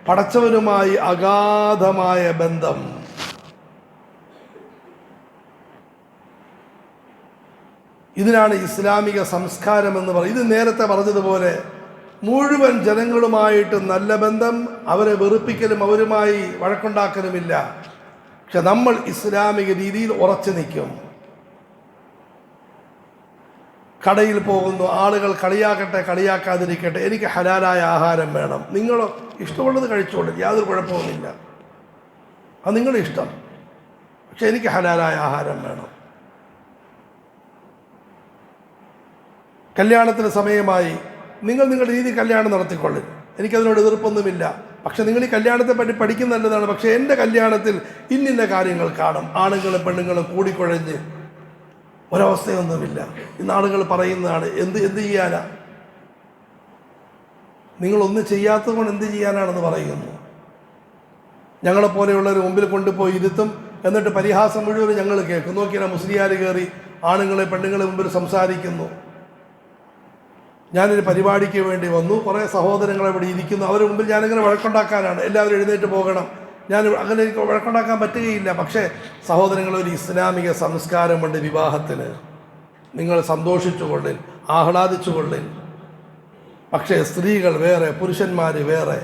പടച്ചവനുമായി അഗാധമായ ബന്ധം. ഇതിനാണ് ഇസ്ലാമിക സംസ്കാരം എന്ന് പറയുന്നത്. ഇത് നേരത്തെ പറഞ്ഞതുപോലെ മുഴുവൻ ജനങ്ങളുമായിട്ട് നല്ല ബന്ധം, അവരെ വെറുപ്പിക്കലും അവരുമായി വഴക്കുണ്ടാക്കലുമില്ല. പക്ഷെ നമ്മൾ ഇസ്ലാമിക രീതിയിൽ ഉറച്ചു നിൽക്കും. കടയിൽ പോകുന്നു, ആളുകൾ കളിയാക്കട്ടെ കളിയാക്കാതിരിക്കട്ടെ, എനിക്ക് ഹലാലായ ആഹാരം വേണം. നിങ്ങൾ ഇഷ്ടമുള്ളത് കഴിച്ചോളൂ, യാതൊരു കുഴപ്പമൊന്നുമില്ല, അത് നിങ്ങളുടെ ഇഷ്ടം, പക്ഷെ എനിക്ക് ഹലാലായ ആഹാരം വേണം. കല്യാണത്തിന് സമയമായി, നിങ്ങൾ നിങ്ങളുടെ രീതി കല്യാണം നടത്തിക്കൊള്ളും, എനിക്കതിനോട് എതിർപ്പൊന്നുമില്ല. പക്ഷെ നിങ്ങൾ ഈ കല്യാണത്തെ പറ്റി പഠിക്കുന്ന നല്ലതാണ്. പക്ഷെ എൻ്റെ കല്യാണത്തിൽ ഇന്നിന്ന കാര്യങ്ങൾ കാണും, ആണുങ്ങളും പെണ്ണുങ്ങളും കൂടിക്കുഴഞ്ഞ് ഒരവസ്ഥയൊന്നുമില്ല. ഇന്ന് ആളുകൾ പറയുന്നതാണ്, എന്ത് ചെയ്യാനാ, നിങ്ങളൊന്നും ചെയ്യാത്തത് കൊണ്ട് എന്ത് ചെയ്യാനാണെന്ന് പറയുന്നു. ഞങ്ങളെപ്പോലെയുള്ളവർ മുമ്പിൽ കൊണ്ടുപോയി ഇരുത്തും, എന്നിട്ട് പരിഹാസം മുഴുവൻ ഞങ്ങൾ കേൾക്കും. നോക്കിയാൽ മുസ്ലിയാർ കയറി ആണുങ്ങളെ പെണ്ണുങ്ങളെ മുമ്പിൽ സംസാരിക്കുന്നു. ഞാനൊരു പരിപാടിക്ക് വേണ്ടി വന്നു, കുറേ സഹോദരങ്ങൾ ഇവിടെ ഇരിക്കുന്നു, അവരുടെ മുമ്പിൽ ഞാനിങ്ങനെ വഴക്കുണ്ടാക്കാനാണ്. എല്ലാവരും എഴുന്നേറ്റ് പോകണം, ഞാൻ അങ്ങനെ വഴക്കുണ്ടാക്കാൻ പറ്റുകയില്ല. പക്ഷേ സഹോദരങ്ങൾ, ഒരു ഇസ്ലാമിക സംസ്കാരമുണ്ട് വിവാഹത്തിന്, നിങ്ങൾ സന്തോഷിച്ചുകൊള്ളിൻ, ആഹ്ലാദിച്ചുകൊള്ളിൻ. പക്ഷേ സ്ത്രീകൾ വേറെ, പുരുഷന്മാർ വേറെ.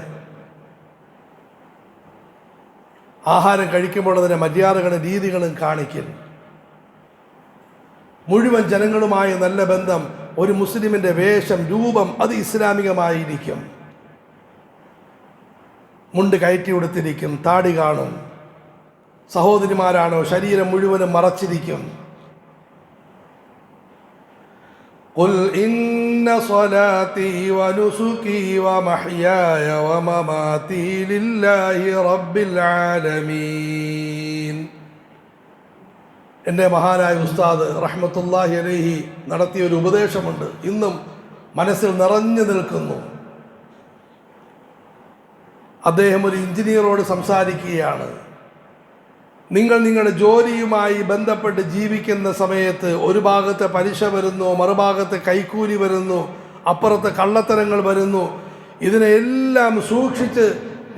ആഹാരം കഴിക്കുമ്പോൾ അതിൻ്റെ മര്യാദകളും രീതികളും കാണിക്കൽ, മുഴുവൻ ജനങ്ങളുമായി നല്ല ബന്ധം, ഒരു മുസ്ലിമിൻ്റെ വേഷം, രൂപം അത് ഇസ്ലാമികമായിരിക്കും. മുണ്ട് കയറ്റി കൊടുത്തിരിക്കും, താടി കാണും. സഹോദരിമാരാണോ ശരീരം മുഴുവനും മറച്ചിരിക്കും. ഖുൽ ഇന്ന സ്വലാത്തി വനുസുകി വമഹ്യായ വമമാതി ലില്ലാഹി റബ്ബിൽ ആലമീൻ. എൻ്റെ മഹാനായ ഉസ്താദ് റഹ്മത്തുള്ളാഹി അലൈഹി നടത്തിയൊരു ഉപദേശമുണ്ട്, ഇന്നും മനസ്സിൽ നിറഞ്ഞു നിൽക്കുന്നു. അദ്ദേഹം ഒരു എഞ്ചിനീയറോട് സംസാരിക്കുകയാണ്. നിങ്ങൾ നിങ്ങളുടെ ജോലിയുമായി ബന്ധപ്പെട്ട് ജീവിക്കുന്ന സമയത്ത് ഒരു ഭാഗത്ത് പലിശ വരുന്നു, മറുഭാഗത്ത് കൈക്കൂലി വരുന്നു, അപ്പുറത്ത് കള്ളത്തരങ്ങൾ വരുന്നു. ഇതിനെല്ലാം സൂക്ഷിച്ച്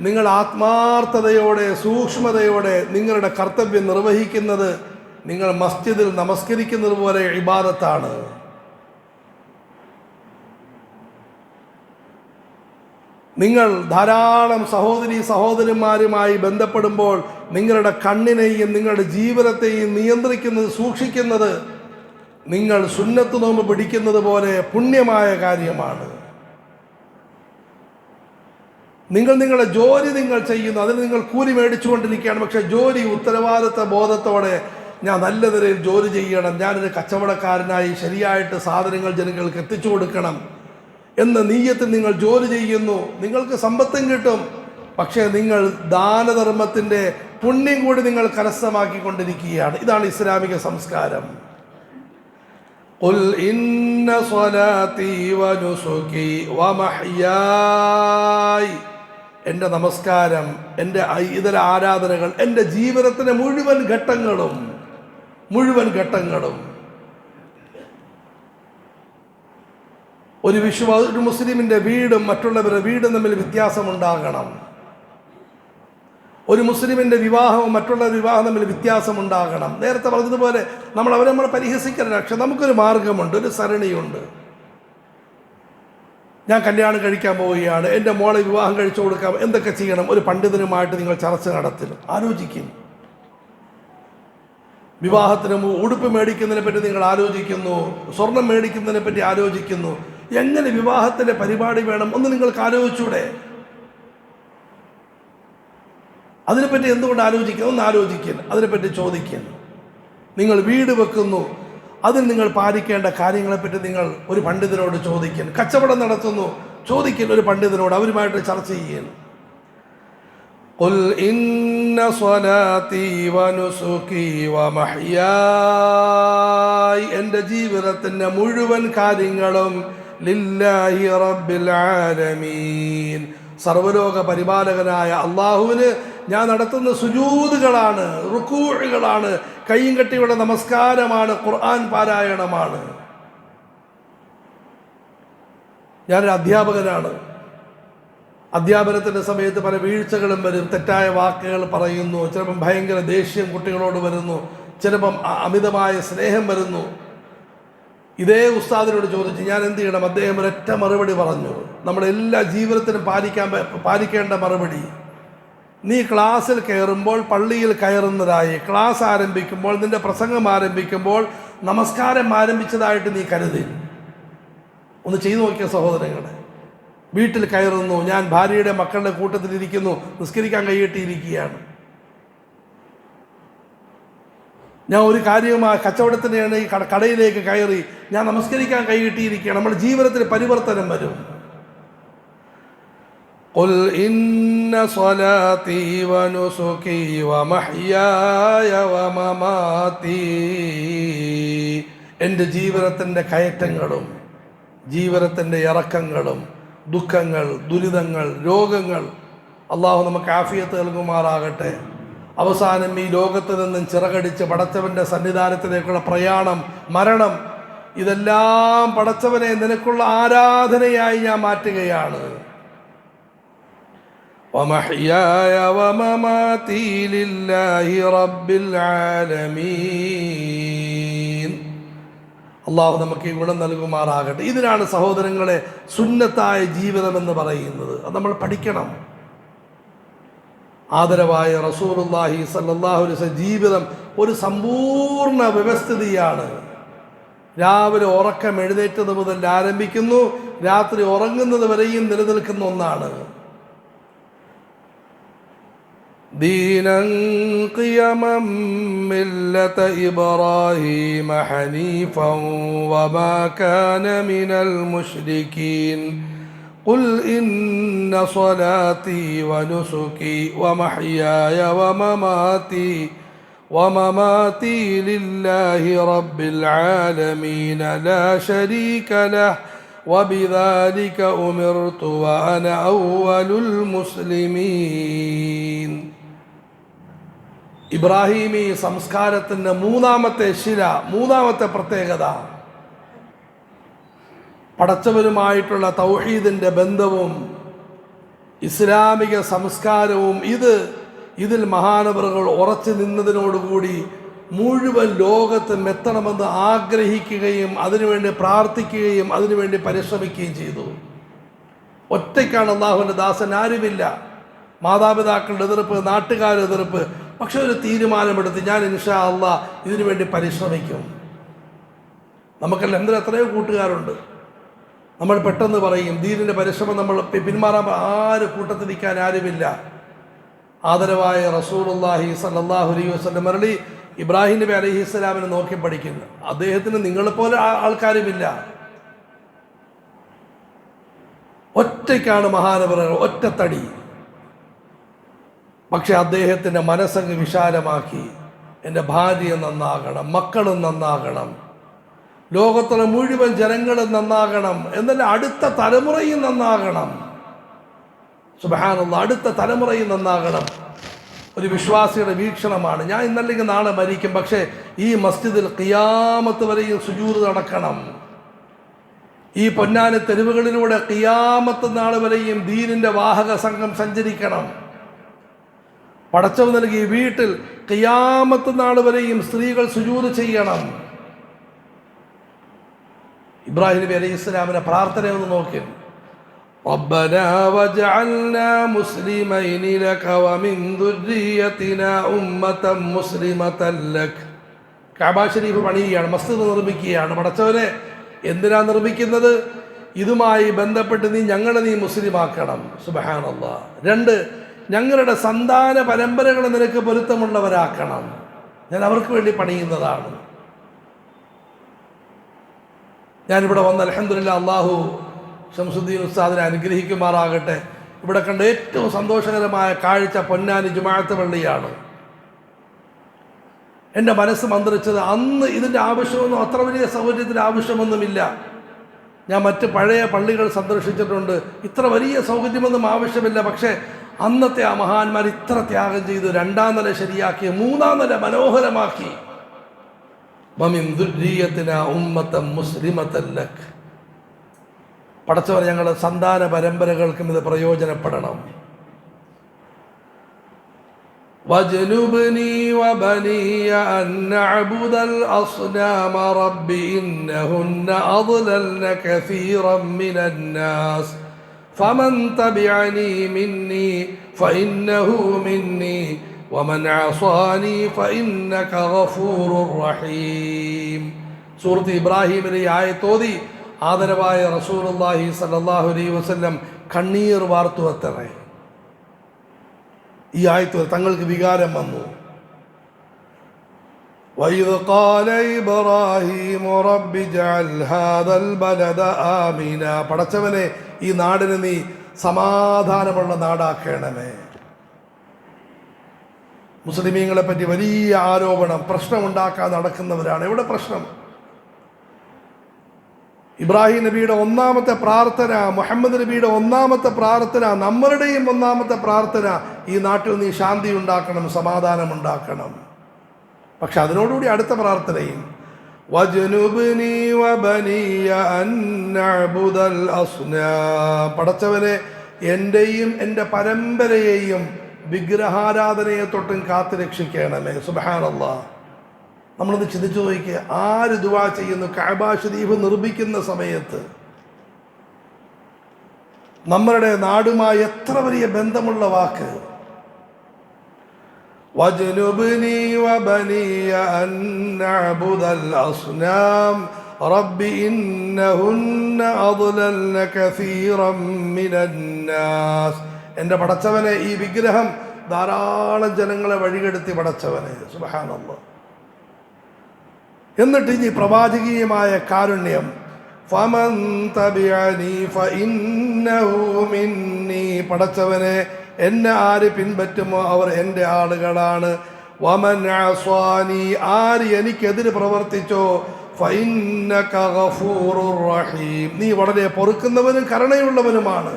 നിങ്ങൾ ആത്മാർത്ഥതയോടെ സൂക്ഷ്മതയോടെ നിങ്ങളുടെ കർത്തവ്യം നിർവഹിക്കുന്നത് നിങ്ങൾ മസ്ജിദിൽ നമസ്കരിക്കുന്നത് പോലെ ഇബാദത്താണ്. നിങ്ങൾ ധാരാളം സഹോദരന്മാരുമായി ബന്ധപ്പെടുമ്പോൾ നിങ്ങളുടെ കണ്ണിനെയും നിങ്ങളുടെ ജീവിതത്തെയും നിയന്ത്രിക്കുന്നത്, സൂക്ഷിക്കുന്നത് നിങ്ങൾ സുന്നത്ത് നോമ്പ് പിടിക്കുന്നത് പോലെ പുണ്യമായ കാര്യമാണ്. നിങ്ങളുടെ ജോലി നിങ്ങൾ ചെയ്യുന്നു, അതിന് നിങ്ങൾ കൂലി മേടിച്ചുകൊണ്ടിരിക്കുകയാണ്. പക്ഷേ ജോലി ഉത്തരവാദിത്ത ബോധത്തോടെ ഞാൻ നല്ല നിലയിൽ ജോലി ചെയ്യണം, ഞാനൊരു കച്ചവടക്കാരനായി ശരിയായിട്ട് സാധനങ്ങൾ ജനങ്ങൾക്ക് എത്തിച്ചു കൊടുക്കണം എന്ന നീയത്തിൽ നിങ്ങൾ ജോലി ചെയ്യുന്നു. നിങ്ങൾക്ക് സമ്പത്തും കിട്ടും, പക്ഷേ നിങ്ങൾ ദാനധർമ്മത്തിൻ്റെ പുണ്യം കൂടി നിങ്ങൾ കരസ്ഥമാക്കിക്കൊണ്ടിരിക്കുകയാണ്. ഇതാണ് ഇസ്ലാമിക സംസ്കാരം. ഖുൽ ഇന്ന സ്വലാത്തി വനുസുകി വമഹ്യായ, എൻ്റെ നമസ്കാരം, എൻ്റെ ഇതര ആരാധനകൾ, എൻ്റെ ജീവിതത്തിൻ്റെ മുഴുവൻ ഘട്ടങ്ങളും ഒരു മുസ്ലിമിൻ്റെ വീടും മറ്റുള്ളവരുടെ വീടും തമ്മിൽ വ്യത്യാസമുണ്ടാകണം. ഒരു മുസ്ലിമിൻ്റെ വിവാഹവും മറ്റുള്ള വിവാഹം തമ്മിൽ വ്യത്യാസമുണ്ടാകണം. നേരത്തെ പറഞ്ഞതുപോലെ നമ്മളെ പരിഹസിക്കരുത്. പക്ഷെ നമുക്കൊരു മാർഗമുണ്ട്, ഒരു സരണിയുണ്ട്. ഞാൻ കല്യാണം കഴിക്കാൻ പോവുകയാണ്, എൻ്റെ മോളെ വിവാഹം കഴിച്ചു കൊടുക്കാം, എന്തൊക്കെ ചെയ്യണം? ഒരു പണ്ഡിതനുമായിട്ട് നിങ്ങൾ ചർച്ച നടത്തണം, ആലോചിക്കും. വിവാഹത്തിന് ഉടുപ്പ് മേടിക്കുന്നതിനെ പറ്റി നിങ്ങൾ ആലോചിക്കുന്നു, സ്വർണം മേടിക്കുന്നതിനെ പറ്റി ആലോചിക്കുന്നു. എങ്ങനെ വിവാഹത്തിൻ്റെ പരിപാടി വേണം ഒന്ന് നിങ്ങൾക്ക് ആലോചിച്ചൂടെ? അതിനെപ്പറ്റി എന്തുകൊണ്ട് ആലോചിക്കുന്നു? ഒന്ന് ആലോചിക്കുന്നു, അതിനെപ്പറ്റി ചോദിക്കുന്നു. നിങ്ങൾ വീട് വെക്കുന്നു, അതിൽ നിങ്ങൾ പാലിക്കേണ്ട കാര്യങ്ങളെപ്പറ്റി നിങ്ങൾ ഒരു പണ്ഡിതനോട് ചോദിക്കുന്നു. കച്ചവടം നടത്തുന്നു, ചോദിക്കുന്നു ഒരു പണ്ഡിതനോട്, അവരുമായിട്ട് ചർച്ച ചെയ്യുന്നു. ഖുൽ ഇന്ന സ്വലാത്തി വനുസുകി വമഹ്യായ, എൻ്റെ ജീവിതത്തിൻ്റെ മുഴുവൻ കാര്യങ്ങളും ലില്ലാഹി റബ്ബിൽ ആലമീൻ, സർവലോക പരിപാലകനായ അള്ളാഹുവിന് ഞാൻ നടത്തുന്ന സുജൂദുകളാണ്, റുക്കൂഉകളാണ്, കൈയും കെട്ടിയുള്ള നമസ്കാരമാണ്, ഖുർആൻ പാരായണമാണ്. ഞാനൊരു അധ്യാപകനാണ്. അധ്യാപനത്തിൻ്റെ സമയത്ത് പല വീഴ്ചകളും വരും, തെറ്റായ വാക്കുകൾ പറയുന്നു, ചിലപ്പം ഭയങ്കര ദേഷ്യം കുട്ടികളോട് വരുന്നു, ചിലപ്പം അമിതമായ സ്നേഹം വരുന്നു. ഇതേ ഉസ്താദിനോട് ചോദിച്ചു ഞാൻ എന്ത് ചെയ്യണം? അദ്ദേഹം ഒരൊറ്റ മറുപടി പറഞ്ഞു, നമ്മളെല്ലാ ജീവിതത്തിനും പാലിക്കേണ്ട മറുപടി. നീ ക്ലാസ്സിൽ കയറുമ്പോൾ, പള്ളിയിൽ കയറുന്നതായി, ക്ലാസ് ആരംഭിക്കുമ്പോൾ, നിന്റെ പ്രസംഗം ആരംഭിക്കുമ്പോൾ നമസ്കാരം ആരംഭിച്ചതായിട്ട് നീ കരുതി. ഒന്ന് ചെയ്തു നോക്കിയ സഹോദരങ്ങളെ, വീട്ടിൽ കയറുന്നു, ഞാൻ ഭാര്യയുടെ മക്കളുടെ കൂട്ടത്തിലിരിക്കുന്നു, നിസ്കരിക്കാൻ കൈകെട്ടിയിരിക്കുകയാണ്. ഞാൻ ഒരു കാര്യവുമായി കച്ചവടത്തിൻ്റെ ഈ കടയിലേക്ക് കയറി ഞാൻ നമസ്കരിക്കാൻ കൈകെട്ടിയിരിക്കുകയാണ്. നമ്മുടെ ജീവിതത്തിൽ പരിവർത്തനം വരും. ഖുൽ ഇന്ന സ്വലാത്തി വനുസുകി വമഹ്യായ വമമാതി, എൻ്റെ ജീവിതത്തിൻ്റെ കയറ്റങ്ങളും ജീവിതത്തിൻ്റെ ഇറക്കങ്ങളും ദുഃഖങ്ങൾ, ദുരിതങ്ങൾ, രോഗങ്ങൾ, അള്ളാഹു നമുക്ക് ആഫിയത്ത് നൽകുമാറാകട്ടെ. അവസാനം ഈ ലോകത്ത് നിന്നും ചിറകടിച്ച് പടച്ചവൻ്റെ സന്നിധാനത്തിലേക്കുള്ള പ്രയാണം, മരണം, ഇതെല്ലാം പടച്ചവനെ നിനക്കുള്ള ആരാധനയായി ഞാൻ മാറ്റുകയാണ്. വമഹ്യായ വമമാതി ലില്ലാഹി റബ്ബിൽ ആലമീൻ. അള്ളാഹു നമുക്ക് ഈ ഗുണം നൽകുമാറാകട്ടെ. ഇതിനാണ് സഹോദരങ്ങളെ സുന്നത്തായ ജീവിതം എന്ന് പറയുന്നത്. അത് നമ്മൾ പഠിക്കണം. ആദരവായ റസൂലുള്ളാഹി സ്വല്ലല്ലാഹു അലൈഹി വസല്ലം ജീവിതം ഒരു സമ്പൂർണ്ണ വ്യവസ്ഥിതിയാണ്. രാവിലെ ഉറക്കം എഴുന്നേറ്റത് മുതൽ ആരംഭിക്കുന്നു, രാത്രി ഉറങ്ങുന്നത് വരെയും നിലനിൽക്കുന്ന ഒന്നാണ്. ദീനൻ ഖിയമം മില്ലത ഇബ്രാഹീമ ഹനീഫൻ വമാ കാന മിനൽ മുശ്രികീൻ ഖുൽ ഇന്ന സ്വലാത്തി വനുസുകി വമഹ്യായ ومماتي لله رب العالمين لا شريك له وبذلك أمرت وأنا أول المسلمين. ഇബ്രാഹിമി സംസ്കാരത്തിൻ്റെ മൂന്നാമത്തെ ശില, മൂന്നാമത്തെ പ്രത്യേകത പടച്ചവനുമായിട്ടുള്ള തൗഹീദിൻ്റെ ബന്ധവും ഇസ്ലാമിക സംസ്കാരവും ഇതിൽ മഹാനവറുകൾ ഉറച്ചു നിന്നതിനോടുകൂടി മുഴുവൻ ലോകത്തും എത്തണമെന്ന് ആഗ്രഹിക്കുകയും അതിനുവേണ്ടി പ്രാർത്ഥിക്കുകയും അതിനുവേണ്ടി പരിശ്രമിക്കുകയും ചെയ്തു. ഒറ്റയ്ക്കാണ് അള്ളാഹുവിൻ്റെ ദാസൻ, ആരുമില്ല. മാതാപിതാക്കളുടെ എതിർപ്പ്, നാട്ടുകാരുടെ എതിർപ്പ്, പക്ഷെ ഒരു തീരുമാനമെടുത്ത് ഞാൻ ഇൻഷാ അള്ളാഹ് ഇതിനുവേണ്ടി പരിശ്രമിക്കും. നമുക്കെല്ലാം എത്രയോ കൂട്ടുകാരുണ്ട്. നമ്മൾ പെട്ടെന്ന് പറയും ദീനിൻ്റെ പരിശ്രമം നമ്മൾ പിന്മാറാൻ, ആര് കൂട്ടത്തിൽ നിൽക്കാൻ ആരുമില്ല. ആദരവായ റസൂലുള്ളാഹി സ്വല്ലല്ലാഹു അലൈഹി വസല്ലം മരളി ഇബ്രാഹിം നബി അലൈഹിസ്സലാമിനെ നോക്കി പഠിക്കുന്നു. അദ്ദേഹത്തിന് നിങ്ങളെപ്പോലെ ആൾക്കാരുമില്ല. ഒറ്റയ്ക്കാണ് മഹാനവറുകൾ, ഒറ്റത്തടി. പക്ഷെ അദ്ദേഹത്തിൻ്റെ മനസ്സങ്ങ് വിശാലമാക്കി, എൻ്റെ ഭാര്യ നന്നാകണം, മക്കളും നന്നാകണം, ലോകത്തുള്ള മുഴുവൻ ജനങ്ങളും നന്നാകണം, എന്നല്ല അടുത്ത തലമുറയും നന്നാകണം. സുബ്ഹാനല്ലാഹ്, അടുത്ത തലമുറയും നന്നാകണം. ഒരു വിശ്വാസിയുടെ വീക്ഷണമാണ്. ഞാൻ ഇന്നല്ലെങ്കിൽ നാളെ മരിക്കും, പക്ഷേ ഈ മസ്ജിദിൽ ഖിയാമത്ത് വരെയും സുജൂദ് നടക്കണം. ഈ പൊന്നാനി തെരുവുകളിലൂടെ ഖിയാമത്ത് നാൾ വരെയും ദീനിൻ്റെ വാഹക സംഘം സഞ്ചരിക്കണം. പടച്ചവൻ നൽകിയ വീട്ടിൽ ഖിയാമത്ത് നാൾ വരെയും സ്ത്രീകൾ സുജൂദ് ചെയ്യണം. ഇബ്രാഹിം നബി അലൈഹിസ്സലാമിന്റെ പ്രാർത്ഥന ഒന്ന് നോക്കി. ربنا وجعلنا مسلمين لك ومن ذريتنا أمة مسلمة لك. കഅബ ശരീഫ് പണിയുകയാണ്, മസ്ജിദ് നിർമ്മിക്കുകയാണ്. പടച്ചവനെ, എന്തിനാ നിർമ്മിക്കുന്നത്? ഇതുമായി ബന്ധപ്പെട്ട് നീ മുസ്ലിമാക്കണം. സുബ്ഹാനല്ലാഹ്. 2, ഞങ്ങളുടെ സന്താന പരമ്പരകളെ നിനക്ക് പൊരുത്തമുള്ളവരാക്കണം. ഞാൻ അവർക്ക് വേണ്ടി പണിയുന്നതാണ്. ഞാനിവിടെ വന്ന് അൽഹംദുലില്ലാഹ്, അള്ളാഹു ശംസുദ്ദീൻ ഉസ്താദിനെ അനുഗ്രഹിക്കുമാറാകട്ടെ. ഇവിടെ കണ്ട ഏറ്റവും സന്തോഷകരമായ കാഴ്ച പൊന്നാനി ജുമാഅത്ത് പള്ളിയാണ്. എൻ്റെ മനസ്സ് മന്ത്രിച്ചത്, അന്ന് ഇതിൻ്റെ ആവശ്യമൊന്നും, അത്ര വലിയ സൗകര്യത്തിൻ്റെ ആവശ്യമൊന്നുമില്ല. ഞാൻ മറ്റ് പഴയ പള്ളികൾ സന്ദർശിച്ചിട്ടുണ്ട്, ഇത്ര വലിയ സൗകര്യമൊന്നും ആവശ്യമില്ല. പക്ഷേ അന്നത്തെ ആ മഹാന്മാർ ഇത്ര ത്യാഗം ചെയ്തു. 2ാം നില ശരിയാക്കി, 3ാം നില മനോഹരമാക്കി. വമിൻ ദുർരിയത്തിനാ ഉമ്മത്തൻ മുസ്ലിമത്തൻ ലക്. പടച്ചവർ, ഞങ്ങളുടെ സന്താന പരമ്പരകൾക്കും ഇത് പ്രയോജനപ്പെടണം. വജ്നുബ്നി വബനിയ അൻ നഅ്ബുദൽ അസ്നാമ റബ്ബി ഇന്നഹുന്ന അദ്ലൽന കസീറൻ മിനൻ നാസ് ഫമൻ തബിഅനി മിന്നി ഫഇന്നഹു മിന്നി വമൻ അസാനി ഫഇന്നക ഗഫൂറുർ റഹീം. സൂറത്ത് ഇബ്രാഹിമിലെ ആയത്തോതി ആദരവായ റസൂലുള്ളാഹി സ്വല്ലല്ലാഹു അലൈഹി വസല്ലം കണ്ണീർ വാർത്തു അത്രേ. ഈ ആയത്ത് തങ്ങൾക്ക് വികാരം വന്നു. വഇദ് ഖാല ഇബ്രാഹീമു റബ്ബി ജഅൽ ഹാദൽ ബലദ ആമിന. പടച്ചവനെ, ഈ നാടിനെ നീ സമാധാനമുള്ള നാടാക്കണമേ. മുസ്ലിമീങ്ങളെ പറ്റി വലിയ ആരോപണം, പ്രശ്നമുണ്ടാക്കാൻ നടക്കുന്നവരാണ്. എവിടെ പ്രശ്നം? ഇബ്രാഹിം നബിയുടെ 1ാമത്തെ പ്രാർത്ഥന, മുഹമ്മദ് നബിയുടെ 1ാമത്തെ പ്രാർത്ഥന, നമ്മളുടെയും 1ാമത്തെ പ്രാർത്ഥന, ഈ നാട്ടിൽ നീ ശാന്തി ഉണ്ടാക്കണം, സമാധാനം ഉണ്ടാക്കണം. പക്ഷെ അതിനോടുകൂടി അടുത്ത പ്രാർത്ഥനയും വജ്നുബ്നി വബനിയ അൻ നഅ്ബുദൽ അസ്നാം. പടച്ചവനെ, എൻ്റെയും എൻ്റെ പരമ്പരയെയും വിഗ്രഹാരാധനയെ തൊട്ടും കാത്തു രക്ഷിക്കണമേ. സുബ്ഹാനല്ലാഹ്. നമ്മളൊന്ന് ചിന്തിച്ചു നോക്കിക്കുക, ആര് ദുആ ചെയ്യുന്നു? കഅബ ശരീഫ് നിർമ്മിക്കുന്ന സമയത്ത് നമ്മളുടെ നാടുമായി എത്ര വലിയ ബന്ധമുള്ള വാക്ക്. വജ്നുബ്നി വബനിയ അൻ നഅ്ബുദൽ അസ്നാം റബ്ബി ഇന്നഹുന്ന അദ്ലൽന കസീറൻ മിനന്നാസ്. എൻ്റെ പടച്ചവനെ, ഈ വിഗ്രഹം ധാരാളം ജനങ്ങളെ വഴികെടുത്തി പടച്ചവനെ. സുബ്ഹാനല്ലാഹ്. എന്നിട്ട് ഇനി പ്രവാചകീയമായ കാരുണ്യം, ഫമൻ തബിഅനി ഫഇന്നഹു മിന്നി. പടച്ചവനെ, എന്നെ ആര് പിൻപറ്റുമോ അവർ എൻ്റെ ആളുകളാണ്. വമൻ അസ്വാനി, ആര് എനിക്കെതിര് പ്രവർത്തിച്ചോ ഫഇന്നക ഗഫൂറുർ റഹീം, നീ വളരെ പൊറുക്കുന്നവനും കരുണയുള്ളവനുമാണ്.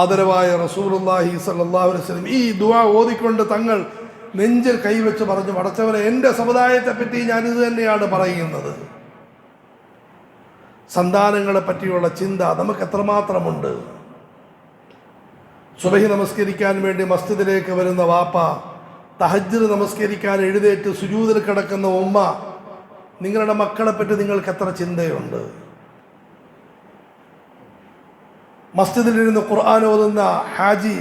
ആദരവായ റസൂലുള്ളാഹി സ്വല്ലല്ലാഹു അലൈഹി വസല്ലം ഈ ദുആ ഓതിക്കൊണ്ട് തങ്ങൾ നെഞ്ചിൽ കൈവച്ച് പറഞ്ഞു, പടച്ചവനെ, എൻ്റെ സമുദായത്തെ പറ്റി ഞാനിത് തന്നെയാണ് പറയുന്നത്. സന്താനങ്ങളെ പറ്റിയുള്ള ചിന്ത നമുക്ക് എത്രമാത്രമുണ്ട്. സുബഹി നമസ്കരിക്കാൻ വേണ്ടി മസ്ജിദിലേക്ക് വരുന്ന വാപ്പ, തഹജ്ജുദ് നമസ്കരിക്കാൻ എഴുന്നേറ്റ് സുജൂദിൽ കിടക്കുന്ന ഉമ്മ, നിങ്ങളുടെ മക്കളെ പറ്റി നിങ്ങൾക്ക് എത്ര ചിന്തയുണ്ട്? മസ്ജിദിലിരുന്ന് ഖുർആൻ ഓതുന്ന ഹാജി,